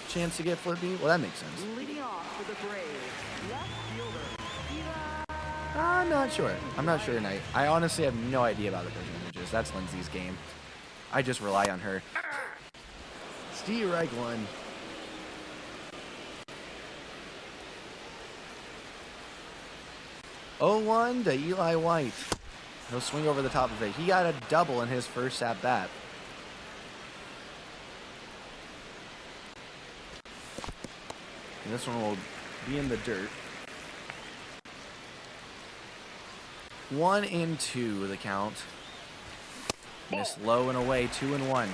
chance to get flippy. Well, that makes sense. Leading off for the Braves, left fielder, I'm not sure. I'm not sure tonight. I honestly have no idea about the percentages. That's Lindsay's game. I just rely on her. Strike one. 0-1 to Eli White. He'll swing over the top of it. He got a double in his first at bat. And this one will be in the dirt. 1-2 the count. Missed low and away, 2-1.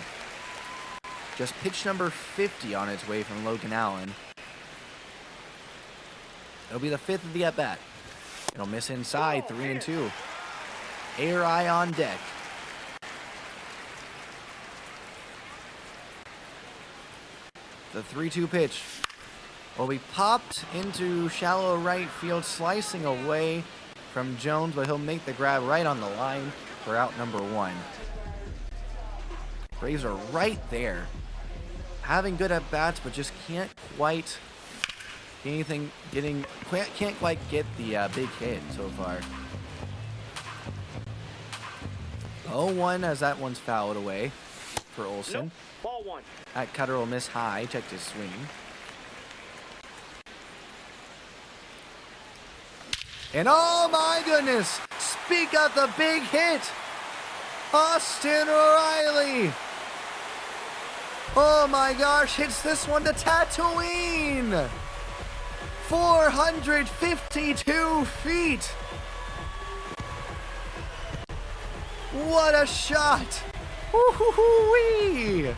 Just pitch number 50 on its way from Logan Allen. It'll be the 5th of the at bat. It'll miss inside, 3-2. Air eye on deck. The 3-2 pitch will be popped into shallow right field, slicing away from Jones, but he'll make the grab right on the line for out number 1. Braves are right there. Having good at bats, but just can't quite can't quite get the big hit so far. 0-1 as that one's fouled away for Olsen. Nope. Ball 1. That cutter will miss high. Checked his swing. And oh my goodness! Speak of the big hit! Austin Riley! Oh my gosh, hits this one to Tatooine! 452 feet! What a shot! Woo-hoo-hoo-wee!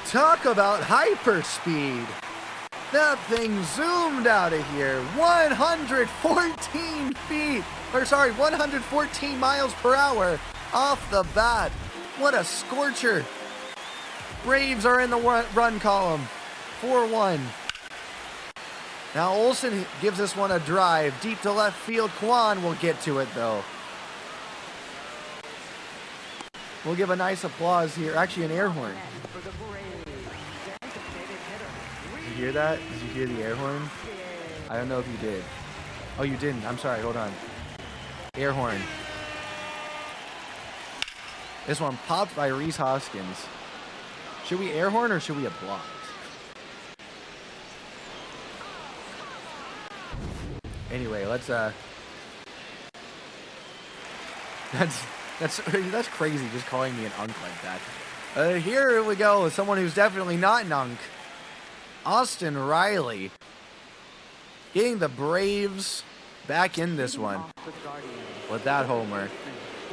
Talk about hyperspeed! That thing zoomed out of here. 114 miles per hour off the bat. What a scorcher. Braves are in the run column. 4-1. Now Olsen gives this one a drive. Deep to left field. Kwan will get to it though. We'll give a nice applause here. Actually, an air horn. for the Braves, designated hitter, Did you hear that? Did you hear the air horn? I don't know if you did. Oh, you didn't. I'm sorry. Hold on. Air horn. This one popped by Reese Hoskins. Should we air horn or should we applaud? Anyway, let's that's crazy just calling me an unk like that. Here we go with someone who's definitely not an unk. Austin Riley getting the Braves back in this one off for the Guardians. with that homer.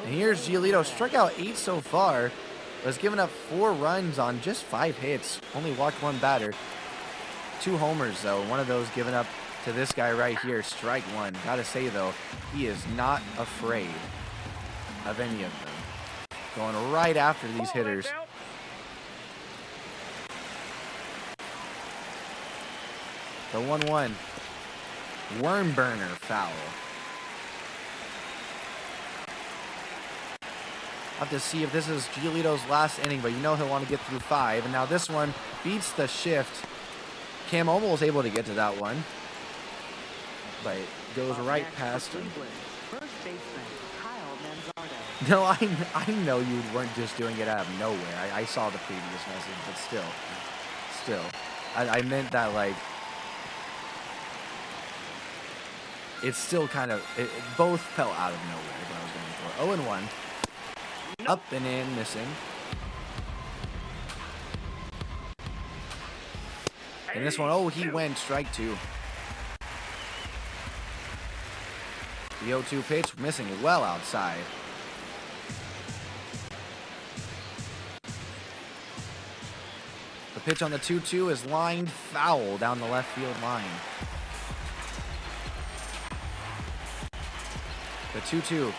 And here's Giolito, struck out 8 so far, but has given up 4 runs on just 5 hits. Only walked 1 batter. 2 homers though, one of those given up to this guy right here, strike 1. Gotta say though, he is not afraid of any of them. Going right after these hitters. The 1-1. Worm burner foul. I'll have to see if this is Giolito's last inning, but you know he'll want to get through 5. And now this one beats the shift. Cam almost able to get to that one, but it goes right past him. First baseman, Kyle Manzardo. No, I know you weren't just doing it out of nowhere. I saw the previous message, but still. I meant that, like, it's still kind of, it both fell out of nowhere is what I was going for. 0-1. Up and in, missing. And this one, oh, he went strike 2. The 0-2 pitch, missing well outside. The pitch on the 2-2 is lined foul down the left field line. The 2-2.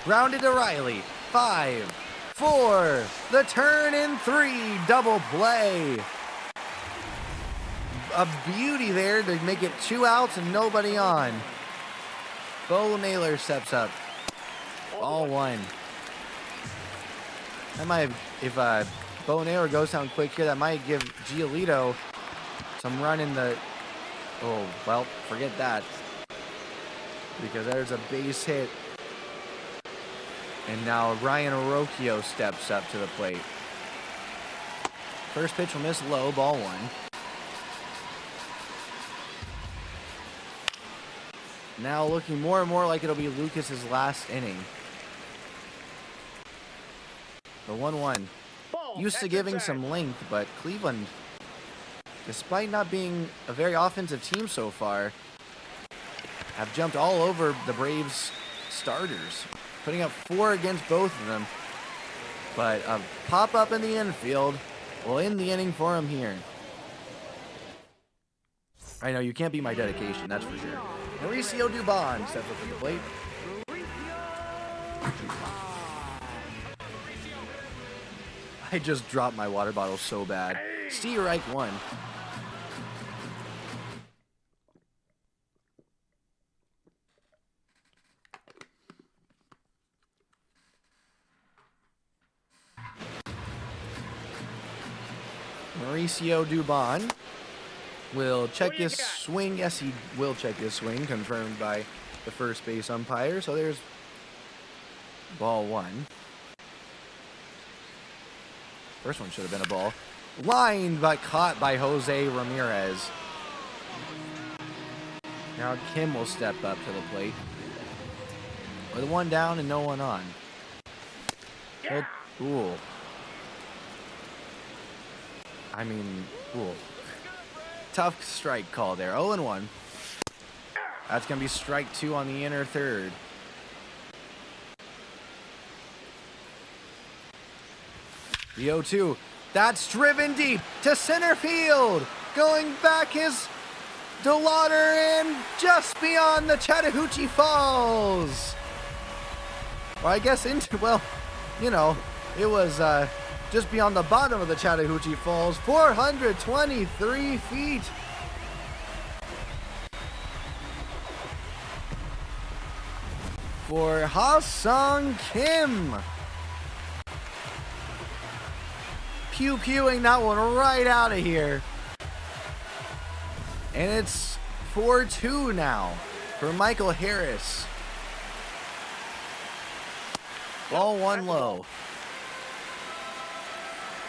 Grounded to Riley. 5, 4. The turn in 3. Double play. a beauty there to make it 2 outs and nobody on. Bo Naylor steps up. Ball 1. That might have, if Bo Naylor goes down quick here, that might give Giolito some run in the... Oh, well, forget that. Because there's a base hit. And now Ryan Orocchio steps up to the plate. First pitch will miss low, ball 1. Now looking more and more like it'll be Lucas's last inning. The 1-1. Used to giving some length, but Cleveland, despite not being a very offensive team so far, have jumped all over the Braves starters, putting up 4 against both of them. But a pop-up in the infield will end the inning for him here. I know, you can't beat my dedication, that's for sure. Mauricio Dubon steps up to the plate. I just dropped my water bottle so bad. Steve Reich 1. Mauricio Dubon will check his swing. Yes, he will check his swing, confirmed by the first base umpire. So there's ball 1. First one should have been a ball. Lined but caught by Jose Ramirez. Now Kim will step up to the plate. With 1 down and no one on. Ooh. I mean, ooh. Tough strike call there. 0-1. That's going to be strike 2 on the inner third. The 0-2. That's driven deep to center field. Going back is DeLauder and just beyond the Chattahoochee Falls. Or I guess into, well, you know, it was just beyond the bottom of the Chattahoochee Falls. 423 feet. For Ha-Sung Kim. Pew-pewing that one right out of here. And it's 4-2 now for Michael Harris. Ball 1 low.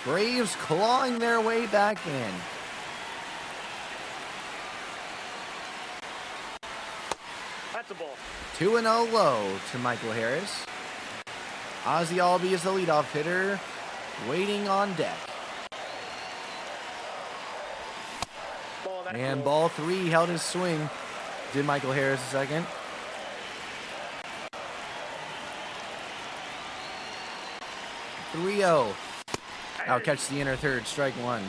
Braves clawing their way back in. That's a ball. 2-0 low to Michael Harris. Ozzy Albies is the leadoff hitter, waiting on deck. And ball 3 held his swing. Did Michael Harris a second. .3-0. Now catch the inner third, strike 1.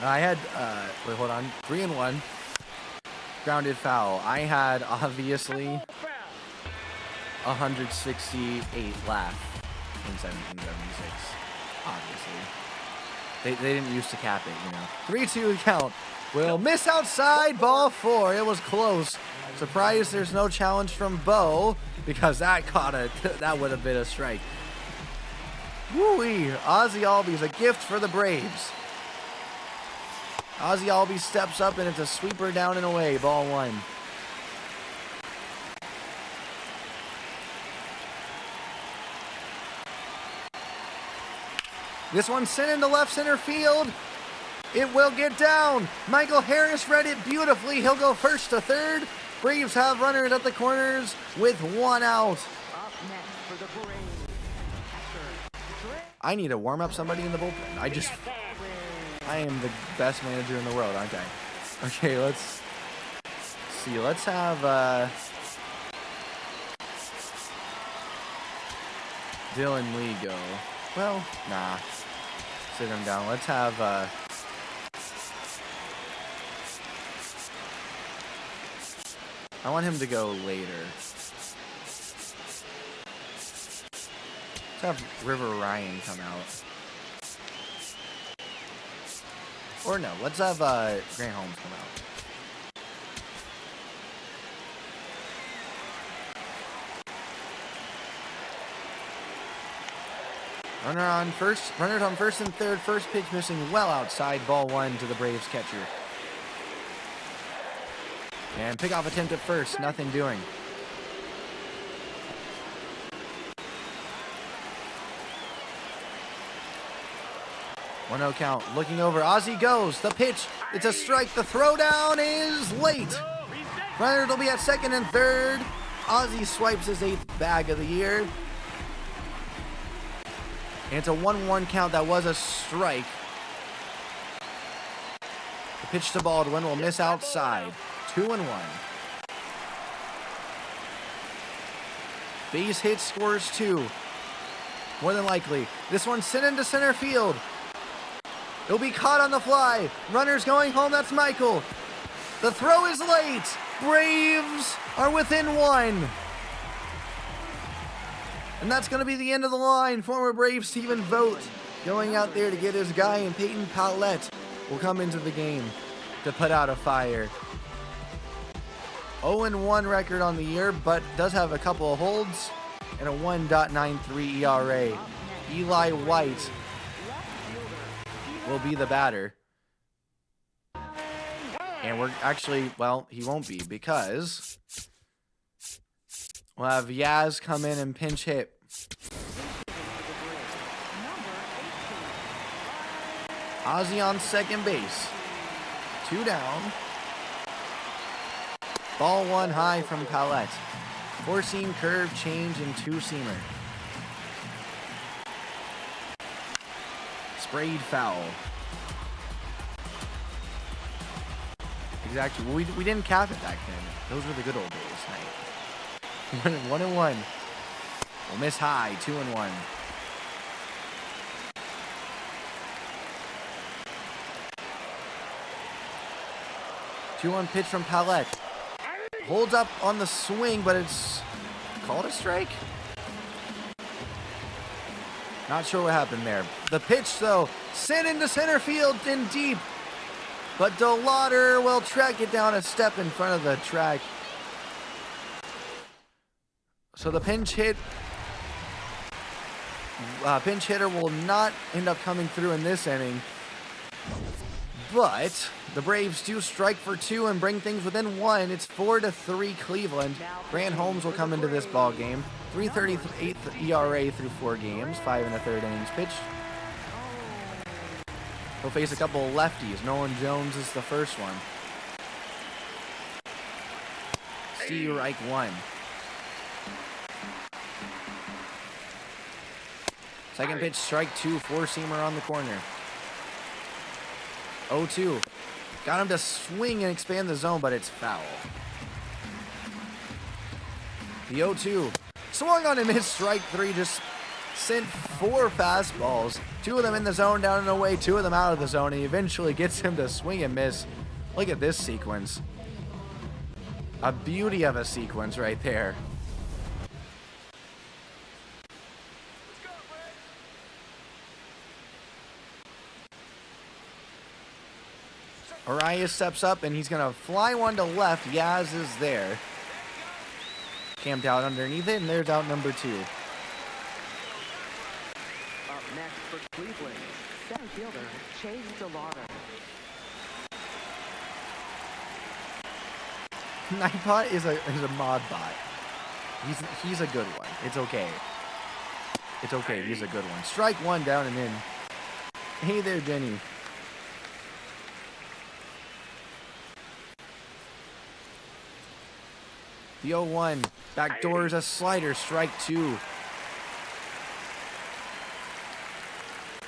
I had, wait, hold on. 3-1. Grounded foul. I had, obviously, 168 left in 1776. Obviously. They didn't used to cap it, you know. 3-2 count. Will miss outside, ball 4. It was close. Surprised there's no challenge from Bo, because that that would have been a strike. Woo-wee. Ozzy Albies, a gift for the Braves. Ozzy Albies steps up and it's a sweeper down and away. Ball 1. This one's sent into left center field. It will get down. Michael Harris read it beautifully. He'll go first to third. Braves have runners at the corners with 1 out. Up next for the Braves, catcher, I need to warm up somebody in the bullpen. I am the best manager in the world, aren't I? Okay, let's see. Let's have Dylan Lee go. Well, nah. Sit him down. Let's have I want him to go later. Let's have River Ryan come out. Or no, let's have Grant Holmes come out. Runners on first and third. First pitch missing well outside. Ball 1 to the Braves catcher. And pickoff attempt at first. Nothing doing. One 0 count. Looking over. Ozzie goes. The pitch. It's a strike. The throwdown is late. Runners will be at second and third. Ozzie swipes his 8th bag of the year. And it's a 1-1 count. That was a strike. The pitch to Baldwin will miss outside. 2-1. Base hit, scores 2. More than likely. This one's sent into center field. It'll be caught on the fly. Runners going home. That's Michael. The throw is late. Braves are within 1. And that's going to be the end of the line. Former Brave Stephen Vogt going out there to get his guy, and Peyton Pallette will come into the game to put out a fire. 0-1 record on the year, but does have a couple of holds and a 1.93 ERA. Eli White will be the batter. And we're actually, well, he won't be, because we'll have Yaz come in and pinch hit. Ozzie on second base. 2 down. Ball 1 high from Pallette. 4-seam curve, change, and 2-seamer. Sprayed foul. Exactly. Well, we didn't cap it back then. Those were the good old days, Knight. 1-1. We'll miss high. 2-1. Two-one pitch from Pallette. Holds up on the swing, but it's called a strike. Not sure what happened there. The pitch, though, sent into center field and deep. But DeLauder will track it down a step in front of the track. So the pinch hitter will not end up coming through in this inning. But the Braves do strike for 2 and bring things within 1. It's 4-3 Cleveland. Grant Holmes will come into this ball game. 3.38 ERA through 4 games, 5 1/3 innings pitched. He'll face a couple of lefties. Nolan Jones is the first one. Strike 1. Second pitch, strike 2, 4-seamer on the corner. 0-2. Got him to swing and expand the zone, but it's foul. The 0-2. Swung on him, his strike 3, just sent 4 fastballs. 2 of them in the zone, down and away, 2 of them out of the zone. He eventually gets him to swing and miss. Look at this sequence. A beauty of a sequence right there. Arias steps up, and he's going to fly one to left. Yaz is there. Camped out underneath it, and there's out number 2. Up next for Cleveland, center fielder Chase DeLauder. Nightbot is a mod bot. He's a good one. It's okay. It's okay. He's a good one. Strike 1, down and in. Hey there, Jenny. The 0-1. Backdoors a slider. Strike 2.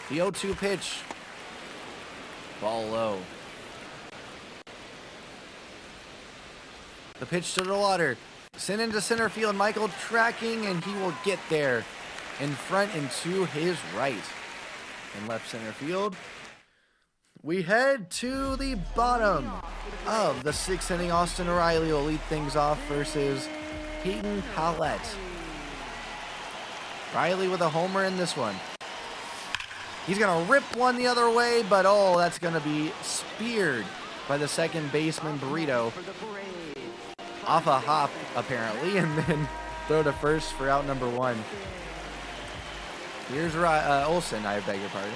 The 0-2 pitch. Ball low. The pitch to DeLauder. Sent into center field. Michael tracking, and he will get there. In front and to his right. In left center field. We head to the bottom of the 6th inning. Austin O'Reilly will lead things off versus Peyton Pallette. Riley with a homer in this one. He's going to rip one the other way, but oh, that's going to be speared by the second baseman, Burrito. Off a hop, apparently, and then throw to first for out number 1. Here's Olsen, I beg your pardon.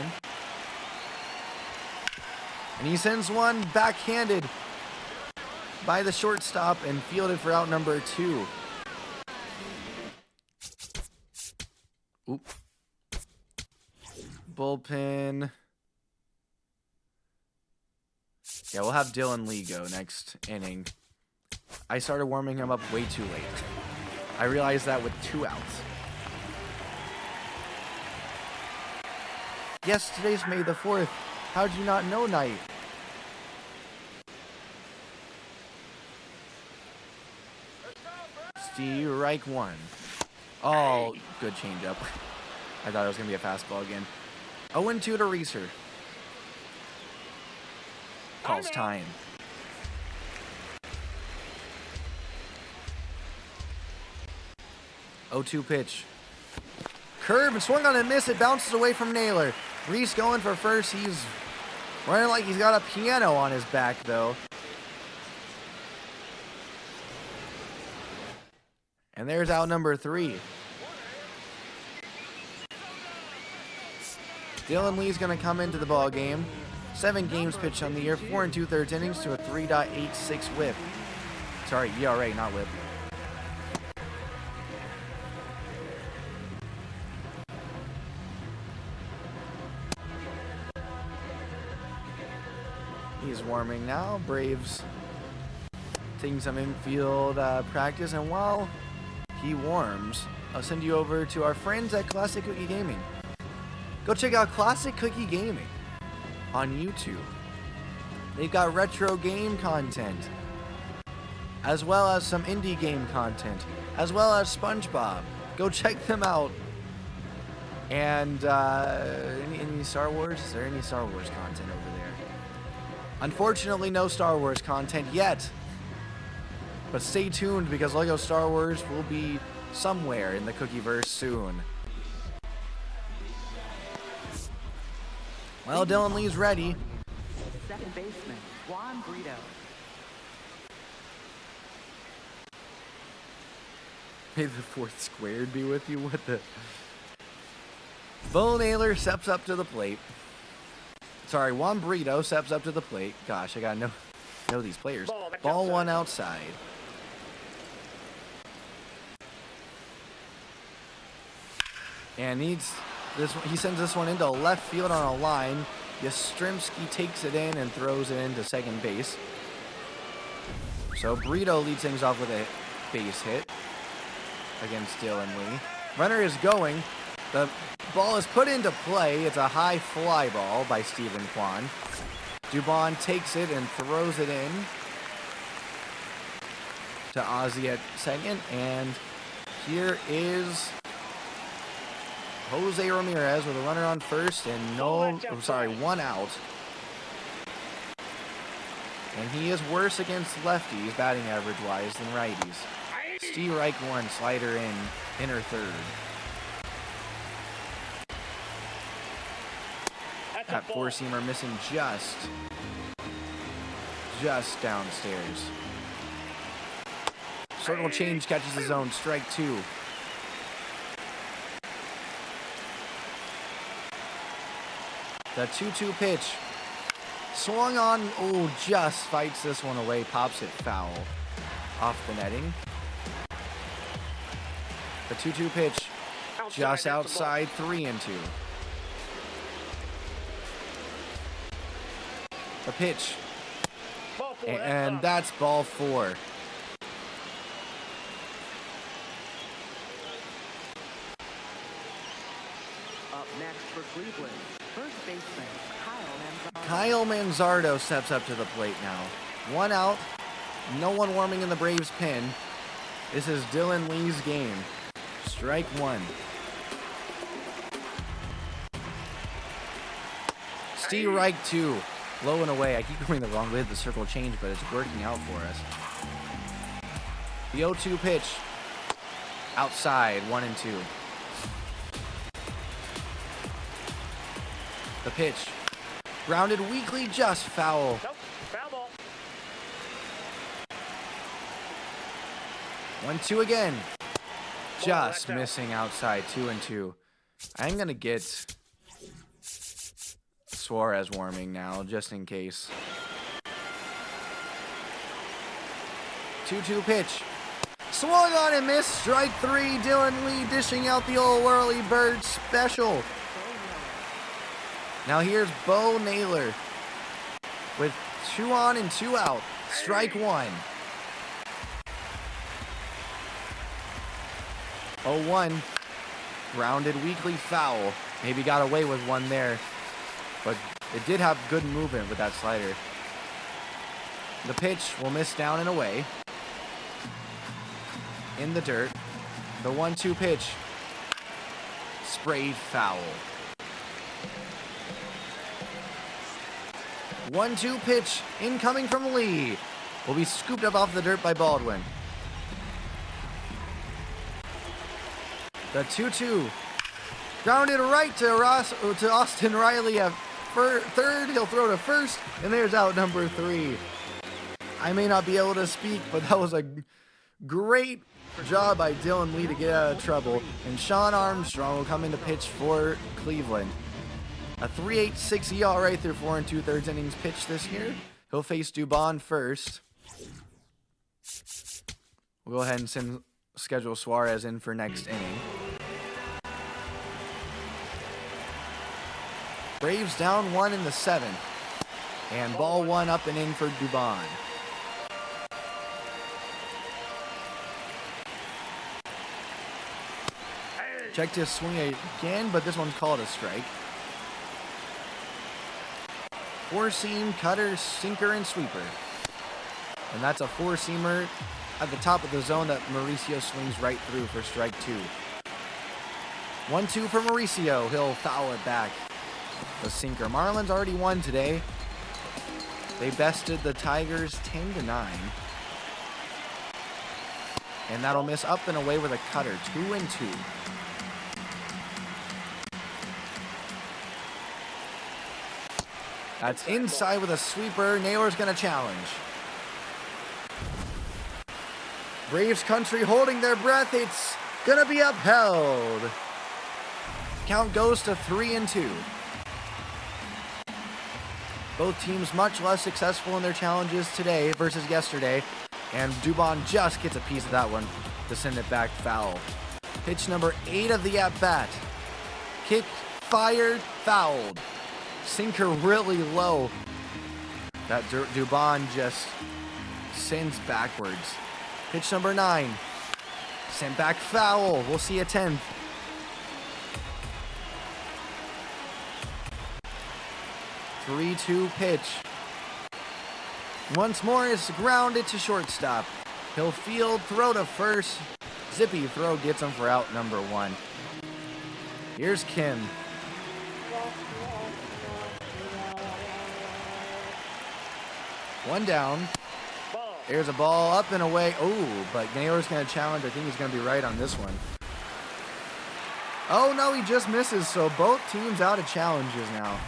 And he sends one backhanded by the shortstop and fielded for out number 2. Oop. Bullpen. Yeah, we'll have Dylan Lee go next inning. I started warming him up way too late. I realized that with 2 outs. Yes, today's May the 4th. How'd you not know, Knight? Strike 1. Oh, good changeup. I thought it was going to be a fastball again. 0-2 to Reeser. Calls time. 0-2 pitch. Curve and swung on and miss. It bounces away from Naylor. Reese going for first. He's running like he's got a piano on his back, though. And there's out number 3. Dylan Lee's going to come into the ball game. 7 games pitched on the year, 4 2/3 innings to a 3.86 whip. Sorry, ERA, not whip. He's warming now. Braves taking some infield practice, and while he warms, I'll send you over to our friends at Classic Cookie Gaming. Go check out Classic Cookie Gaming on YouTube. They've got retro game content, as well as some indie game content, as well as SpongeBob. Go check them out. And any Star Wars? Is there any Star Wars content over there? Unfortunately, no Star Wars content yet. But stay tuned, because Lego Star Wars will be somewhere in the Cookieverse soon. Well, Dylan Lee's ready. Second baseman, Juan Brito. May the 4th squared be with you. What the? Bo Naylor steps up to the plate. Sorry, Juan Brito steps up to the plate. Gosh, I gotta know these players. Ball 1 outside. And he sends this one into left field on a line. Yastrzemski takes it in and throws it into second base. So Brito leads things off with a base hit against Dylan Lee. Runner is going. The ball is put into play. It's a high fly ball by Stephen Kwan. Dubon takes it and throws it in to Ozzie at second. And here is Jose Ramirez with a runner on first and 1 out. And he is worse against lefties, batting average-wise, than righties. Strike 1, slider in, inner third. That four-seamer missing just downstairs. Circle change, catches his own, strike 2. The 2-2 pitch. Swung on, just fights this one away, pops it foul off the netting. The 2-2 pitch, just outside, 3-2. The pitch, and that's ball 4. Up next for Cleveland, first baseman Kyle Manzardo steps up to the plate now. 1 out, no one warming in the Braves pen. This is Dylan Lee's game. Strike 1. Strike 2. Low and away. I keep going the wrong way with the circle change, but it's working out for us. The 0-2 pitch. Outside, 1-2. The pitch. Grounded weakly, just foul. Nope. Foul ball. 1-2 again. Just that's out. missing outside. 2-2. I'm going to get Suarez warming now, just in case. 2-2 pitch. Swung on and missed. Strike 3. Dylan Lee dishing out the old whirly bird special. Now here's Bo Naylor with 2 on and 2 out. Strike 1. 0-1. Grounded weakly, foul. Maybe got away with one there, but it did have good movement with that slider. The pitch will miss down and away. In the dirt. The 1-2 pitch. Sprayed foul. 1-2 pitch. Incoming from Lee. Will be scooped up off the dirt by Baldwin. The 2-2. Grounded right to Austin Riley at third. He'll throw to first. And there's out number 3. I may not be able to speak, but that was a great job by Dylan Lee to get out of trouble. And Sean Armstrong will come in to pitch for Cleveland. A 3.86 ERA through 4 2/3 innings pitched this year. He'll face Dubon first. We'll go ahead and schedule Suarez in for next inning. Braves down 1 in the 7th. And ball 1 up and in for Dubon. Checked his swing again, but this one's called a strike. 4-seam, cutter, sinker, and sweeper. And that's a 4-seamer at the top of the zone that Mauricio swings right through for strike 2. 1-2 for Mauricio. He'll foul it back. The sinker. Marlins already won today. They bested the Tigers 10-9. And that'll miss up and away with a cutter. 2-2. That's inside with a sweeper. Naylor's going to challenge. Braves country holding their breath. It's going to be upheld. Count goes to 3-2. Both teams much less successful in their challenges today versus yesterday. And Dubon just gets a piece of that one to send it back foul. Pitch number 8 of the at-bat. Kick, fired, fouled. Sinker really low. That Dubon just sends backwards. Pitch number 9. Sent back foul. We'll see a 10th. Three-two pitch. Once more is grounded to shortstop. He'll field, throw to first. Zippy throw gets him for out number 1. Here's Kim. One down. There's a ball up and away. Oh, but Naylor's going to challenge. I think he's going to be right on this one. Oh, no, he just misses. So both teams out of challenges now.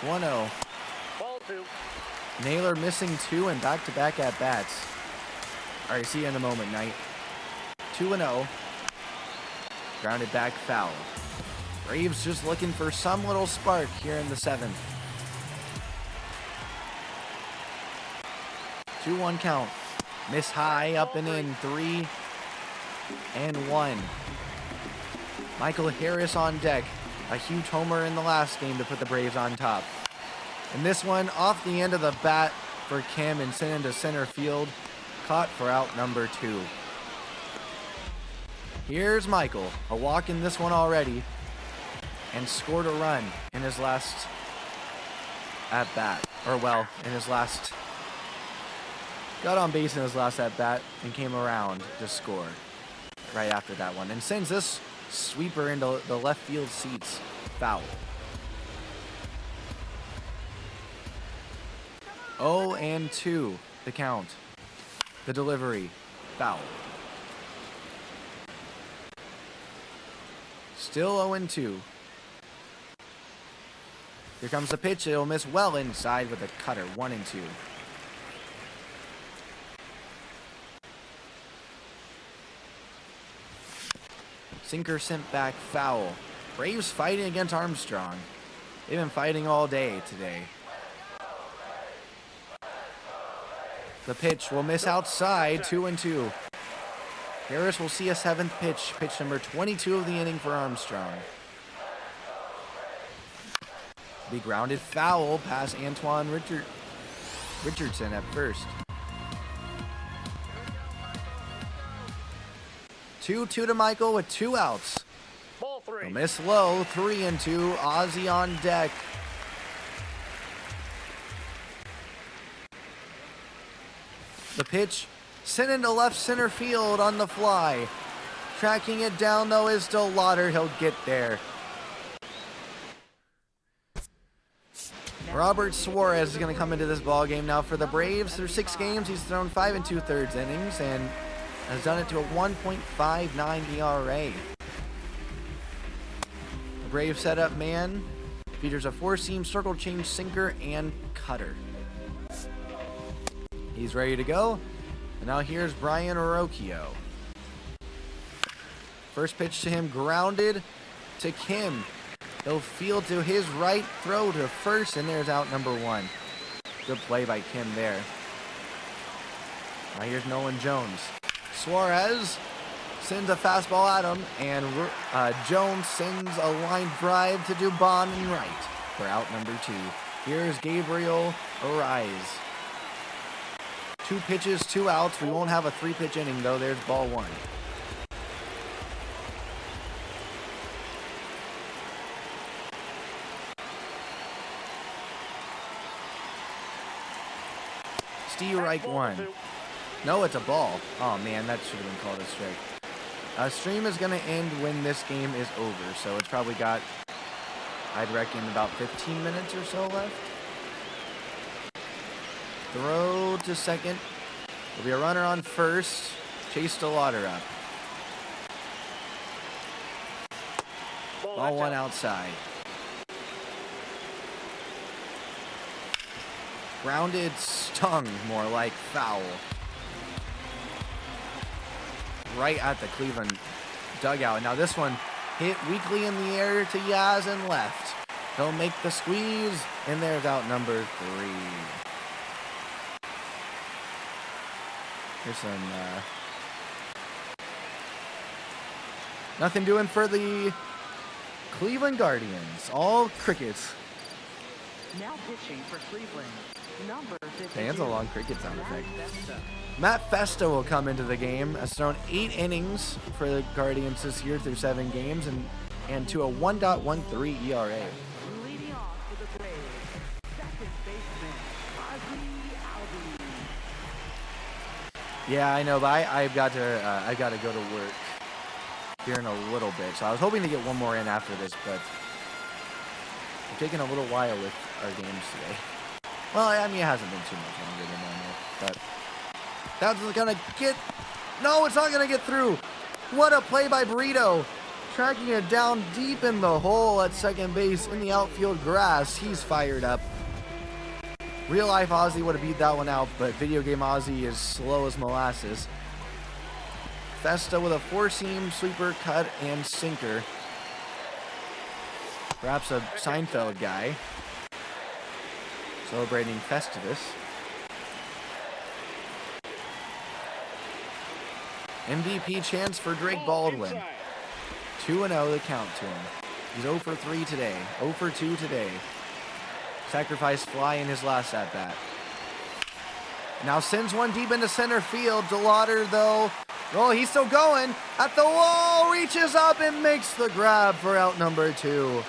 Ball 2. Naylor missing 2 and back-to-back at-bats. All right, see you in a moment, Knight. 2-0. Grounded back foul. Braves just looking for some little spark here in the 7th. 2-1 count. Miss high, up and in. 3-1. Michael Harris on deck. A huge homer in the last game to put the Braves on top. And this one off the end of the bat for Kim and sent into center field. Caught for out number 2. Here's Michael. A walk in this one already. And scored a run in his last at-bat. Or, well, in his last... Got on base in his last at-bat and came around to score right after that one. And sends this sweeper into the left field seats. Foul. 0-2, the count. The delivery. Foul. Still 0-2. Here comes the pitch. It'll miss well inside with a cutter. 1-2. Sinker sent back, foul. Braves fighting against Armstrong. They've been fighting all day today. The pitch will miss outside. 2-2. Harris will see a 7th pitch. Pitch number 22 of the inning for Armstrong. Be grounded foul past Antoine Richardson at first. 2-2 to Michael with 2 outs. Ball 3. He'll miss low. 3-2. Ozzie on deck. The pitch sent into left center field on the fly. Tracking it down though is DeLauder. He'll get there. Robert Suarez is going to come into this ball game now for the Braves. Through 6 games, he's thrown 5 2/3 innings and has done it to a 1.59 ERA. The Braves setup man features a 4-seam circle change sinker and cutter. He's ready to go. And now here's Brian Orocchio. First pitch to him, grounded to Kim. He'll field to his right, throw to first, and there's out number 1. Good play by Kim there. Now here's Nolan Jones. Suarez sends a fastball at him, and Jones sends a line drive to Dubon and right for out number 2. Here's Gabriel Ariz. 2 pitches, 2 outs. We won't have a 3-pitch inning, though. There's ball 1. Steve Reich 1. No, it's a ball. Oh, man, that should have been called a strike. Stream is going to end when this game is over, so it's probably got, I'd reckon, about 15 minutes or so left. Throw to second. There'll be a runner on first. Chase DeLauder up. Ball 1 outside. Grounded, stung, more like foul. Right at the Cleveland dugout. Now this one hit weakly in the air to Yaz and left. He'll make the squeeze, and there's out number 3. Here's some, nothing doing for the Cleveland Guardians. All crickets. Now pitching for Cleveland, number 52. Hey, that's a long cricket sound effect. Matt Festa will come into the game. Has thrown 8 innings for the Guardians this year through 7 games and to a 1.13 ERA. Leading off for the Braves, second baseman, Ozzie Albies. Yeah, I know, but I've got to go to work here in a little bit. So I was hoping to get one more in after this, but we're taking a little while with our games today. Well, I mean, it hasn't been too much longer than normal, but that's gonna get. No, it's not gonna get through. What a play by Burrito, tracking it down deep in the hole at second base in the outfield grass. He's fired up. Real life Ozzie would have beat that one out, but video game Ozzie is slow as molasses. Festa with a 4-seam sweeper, cut, and sinker. Perhaps a Seinfeld guy. Celebrating Festivus. MVP chance for Drake Baldwin. 2-0 the count to him. He's 0 for 3 today. 0 for 2 today. Sacrifice fly in his last at-bat. Now sends one deep into center field. DeLauder, though. Oh, he's still going. At the wall, reaches up and makes the grab for out number 2.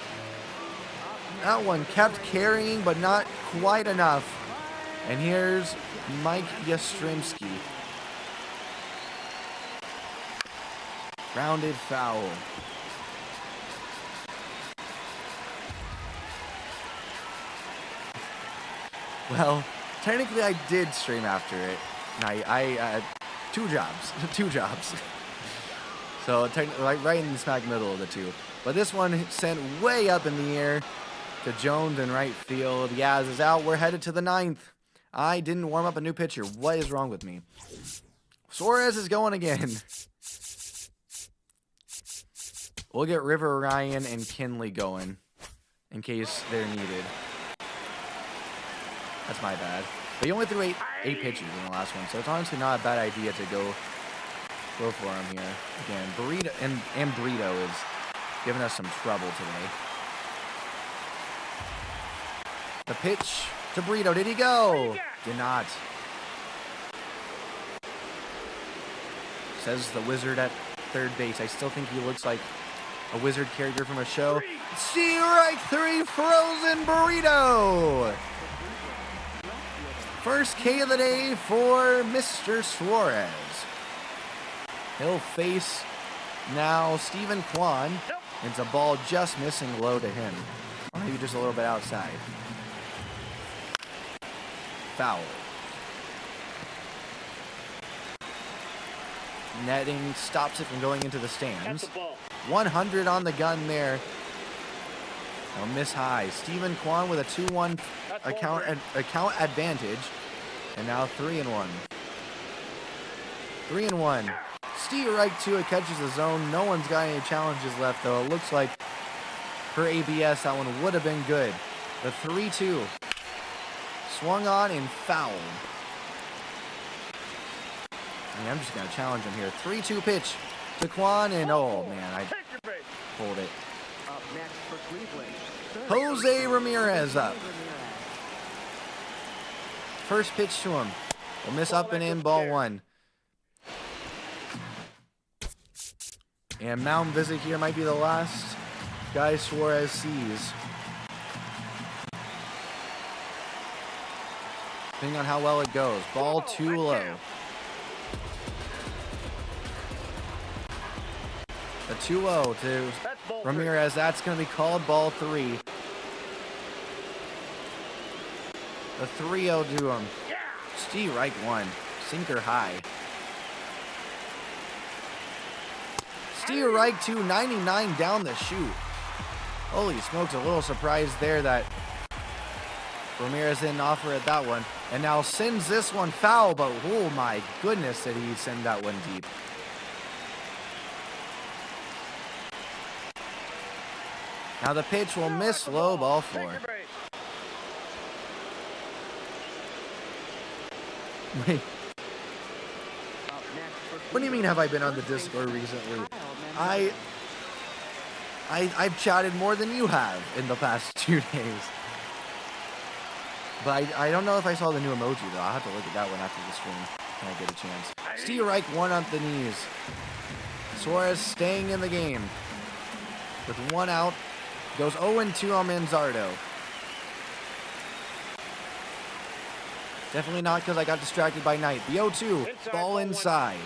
That one kept carrying, but not quite enough. And here's Mike Yastrzemski. Grounded foul. Well, technically I did stream after it. And I 2 jobs. 2 jobs. So, right in the smack middle of the 2. But this one sent way up in the air to Jones in right field. Yaz is out. We're headed to the 9th. I didn't warm up a new pitcher. What is wrong with me? Suarez is going again. We'll get River Ryan and Kinley going in case they're needed. That's my bad. But he only threw eight pitches in the last one, so it's honestly not a bad idea to go for him here. Again, Burrito and Burrito is giving us some trouble today. The pitch to Burrito. Did he go? Did not. Says the wizard at third base. I still think he looks like a wizard character from a show. Strike 3, frozen Burrito. First K of the day for Mr. Suarez. He'll face now Steven Kwan. It's a ball just missing low to him. Or maybe just a little bit outside. Foul. Netting stops it from going into the stands. 100 on the gun there. They'll miss high. Steven Kwan with a 2-1 account advantage. And now 3-1. 3-1. Strike 2, it catches the zone. No one's got any challenges left, though. It looks like for ABS, that one would have been good. The 3-2. Swung on and fouled. I'm just going to challenge him here. 3-2 pitch to Kwan, and oh, man, I pulled it. Up next for Cleveland, Jose Ramirez up. First pitch to him. We'll miss up and in, ball 1. And mound visit here might be the last guy Suarez sees. Depending on how well it goes. Ball 2 low. The 2-0 to Ramirez. That's going to be called ball 3. The 3-0 to him. Strike 1. Sinker high. Strike 2. 99 down the chute. Holy smokes, a little surprised there that Ramirez didn't offer at that one. And now sends this one foul, but oh my goodness did he send that one deep. Now the pitch will miss low, ball 4. Wait. What do you mean have I been on the Discord recently? I've chatted more than you have in the past 2 days. But I don't know if I saw the new emoji though. I'll have to look at that one after the stream when I get a chance. Strike 1 on the knees. Suarez staying in the game. With 1 out. Goes 0-2 on Manzardo. Definitely not because I got distracted by Knight. The 0-2. Ball inside.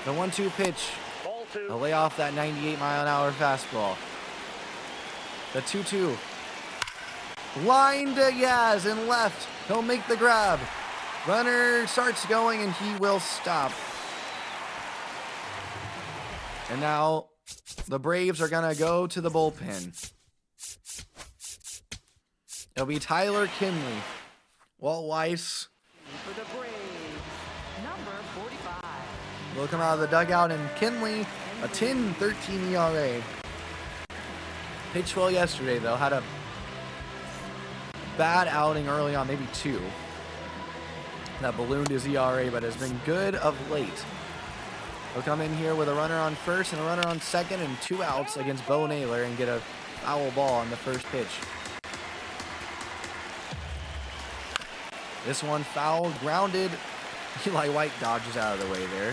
The 1-2 pitch. A lay off that 98-mile-an-hour fastball. The 2-2. Line to Yaz and left. He'll make the grab. Runner starts going and he will stop. And now the Braves are going to go to the bullpen. It'll be Tyler Kinley. Walt Weiss for the Braves, number 45. will come out of the dugout, and Kinley, a 10-13 ERA. Pitched well yesterday, though. Had a bad outing early on, maybe 2. That ballooned his ERA, but has been good of late. He'll come in here with a runner on first and a runner on second and 2 outs against Bo Naylor and get a foul ball on the first pitch. This one foul, grounded. Eli White dodges out of the way there.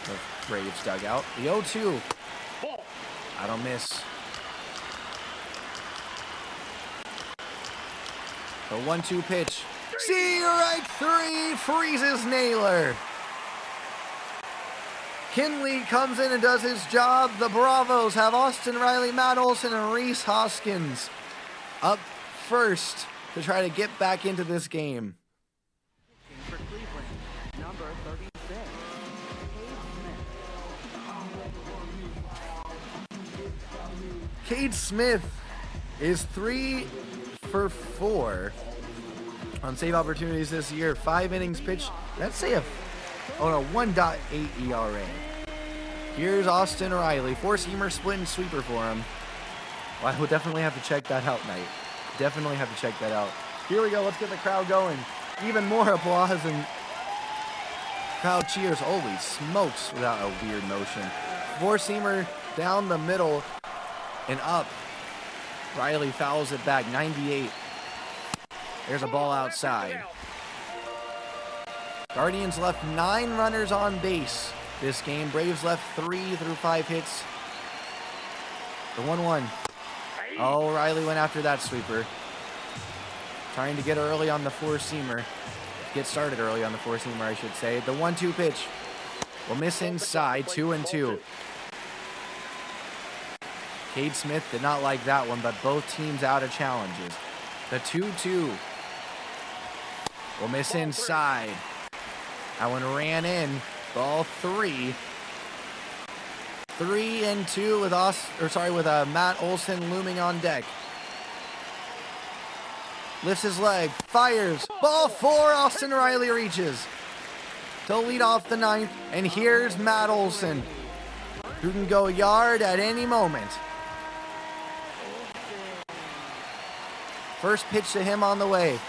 The Braves dugout. The 0-2. I don't miss. The 1-2 pitch. Strike 3 freezes Naylor. Kinley comes in and does his job. The Bravos have Austin Riley, Matt Olson, and Reese Hoskins up first to try to get back into this game. For Cleveland, number 36. Cade Smith is 3 for 4 on save opportunities this year. 5 innings pitched. Let's say a 1.8 ERA. Here's Austin Riley. 4-seamer split and sweeper for him. Well, I will definitely have to check that out, Knight. Definitely have to check that out. Here we go. Let's get the crowd going. Even more applause and crowd cheers. Holy smokes, without a weird motion. 4-seamer down the middle and up. Riley fouls it back. 98. There's a ball outside. Guardians left 9 runners on base this game. Braves left 3 through 5 hits. The 1-1. Oh, Riley went after that sweeper. Trying to get early on the 4-seamer. Get started early on the 4-seamer, I should say. The 1-2 pitch will miss inside. 2-2. Cade Smith did not like that one, but both teams out of challenges. The 2-2 will miss inside. That one ran in. Ball 3. 3-2 with Matt Olson looming on deck. Lifts his leg, fires. Ball 4. Austin Riley reaches to lead off the 9th, and here's Matt Olson, who can go yard at any moment. First pitch to him on the way.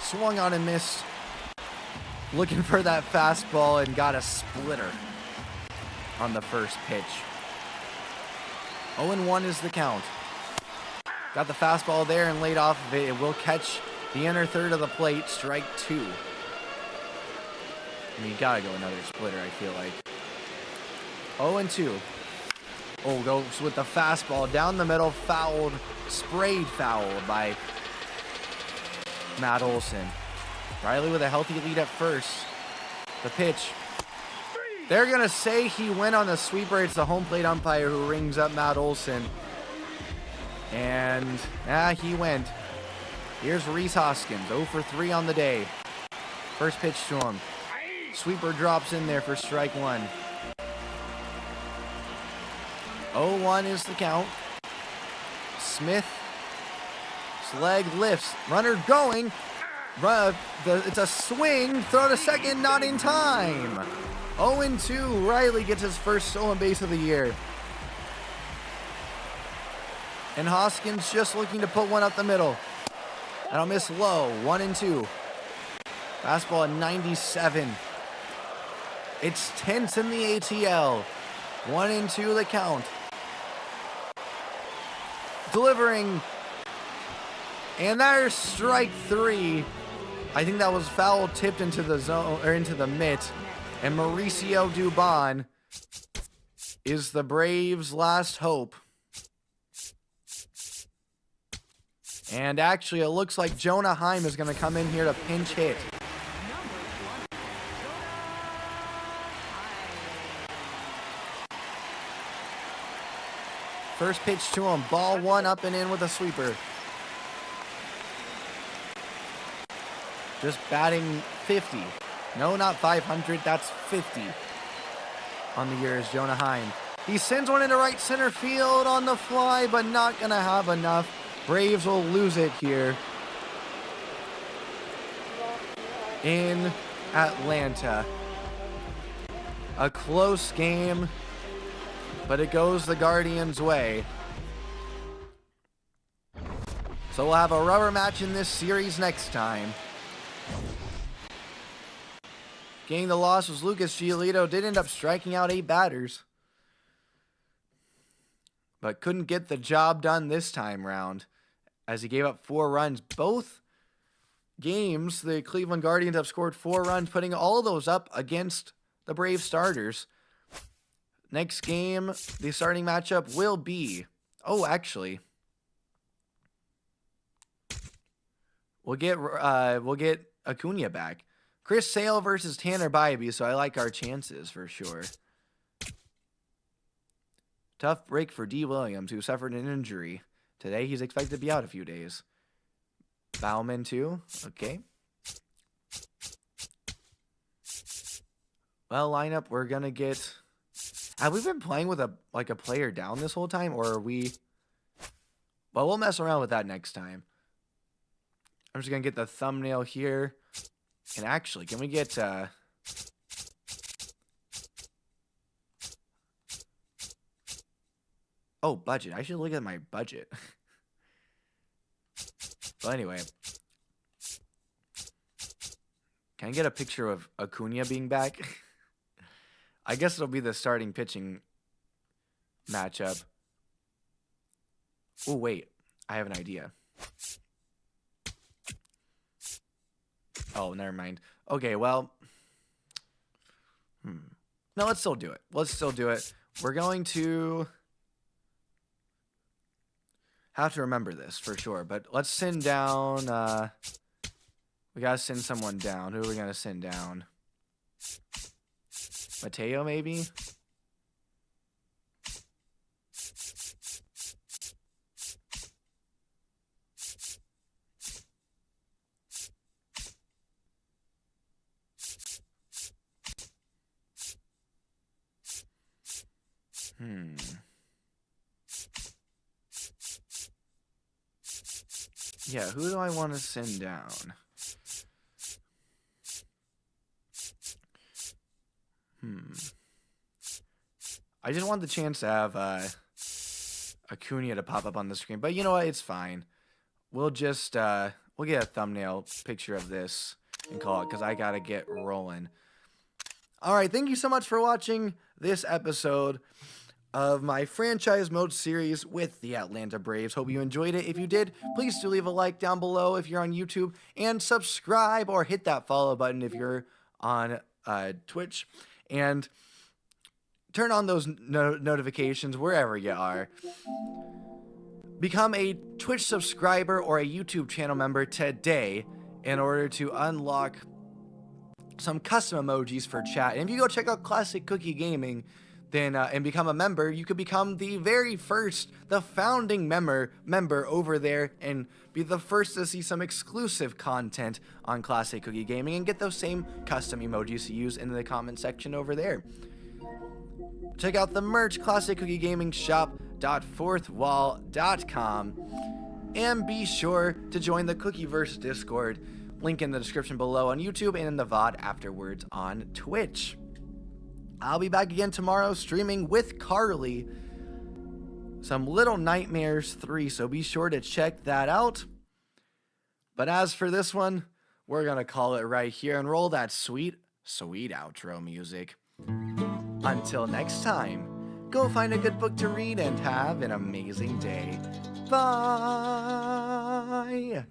Swung on and missed. Looking for that fastball and got a splitter on the first pitch. 0-1 is the count. Got the fastball there and laid off of it. It will catch the inner third of the plate. Strike 2. I mean, you gotta go another splitter, I feel like. 0-2. Oh, goes with the fastball down the middle. Fouled. Sprayed foul by Matt Olson. Riley with a healthy lead at first. The pitch. They're going to say he went on the sweeper. It's the home plate umpire who rings up Matt Olson. And, he went. Here's Rhys Hoskins, 0 for 3 on the day. First pitch to him. Sweeper drops in there for strike 1. 0-1 is the count. Smith. Leg lifts. Runner going. It's a swing. Throw to second. Not in time. 0-2. Riley gets his first stolen base of the year. And Hoskins just looking to put one up the middle. That'll miss low. 1-2. Fastball at 97. It's tense in the ATL. 1-2 the count. Delivering. And there's strike 3. I think that was foul tipped into the zone or into the mitt. And Mauricio Dubon is the Braves' last hope. And actually, it looks like Jonah Heim is going to come in here to pinch hit. First pitch to him. Ball 1 up and in with a sweeper. Just batting 50. No, not 500. That's 50 on the year is Jonah Heim. He sends one into right center field on the fly, but not going to have enough. Braves will lose it here in Atlanta. A close game, but it goes the Guardians' way. So we'll have a rubber match in this series next time. Getting the loss was Lucas Giolito. Did end up striking out 8 batters, but couldn't get the job done this time round as he gave up 4 runs. Both games, the Cleveland Guardians have scored 4 runs, putting all those up against the Brave starters. Next game, the starting matchup will be... Oh, actually, we'll get Acuna back. Chris Sale versus Tanner Bybee, so I like our chances for sure. Tough break for D. Williams, who suffered an injury. Today, he's expected to be out a few days. Bauman, too. Okay. Well, lineup, we're going to get... Have we been playing with a player down this whole time, or are we... But we'll mess around with that next time. I'm just going to get the thumbnail here. And actually, can we get... Oh, budget. I should look at my budget. But anyway. Can I get a picture of Acuna being back? I guess it'll be the starting pitching matchup. Oh, wait. I have an idea. Oh, never mind. Okay, well. No, let's still do it. Let's still do it. We're going to have to remember this for sure. But let's send down. We got to send someone down. Who are we going to send down? Mateo, maybe? Yeah, who do I want to send down? I just want the chance to have Acuna to pop up on the screen. But you know what? It's fine. We'll just we'll get a thumbnail picture of this and call it, because I got to get rolling. All right, thank you so much for watching this episode of my franchise mode series with the Atlanta Braves. Hope you enjoyed it. If you did, please do leave a like down below if you're on YouTube, and subscribe or hit that follow button if you're on Twitch, and turn on those notifications wherever you are. Become a Twitch subscriber or a YouTube channel member today in order to unlock some custom emojis for chat. And if you go check out Classic Cookie Gaming, then and become a member, you could become the very first, the founding member over there, and be the first to see some exclusive content on Classic Cookie Gaming and get those same custom emojis to use in the comment section over there. Check out the merch, classiccookiegamingshop.fourthwall.com, and be sure to join the Cookieverse Discord, link in the description below on YouTube and in the VOD afterwards on Twitch. I'll be back again tomorrow streaming with Carly some Little Nightmares 3, so be sure to check that out. But as for this one, we're going to call it right here and roll that sweet, sweet outro music. Until next time, go find a good book to read and have an amazing day. Bye!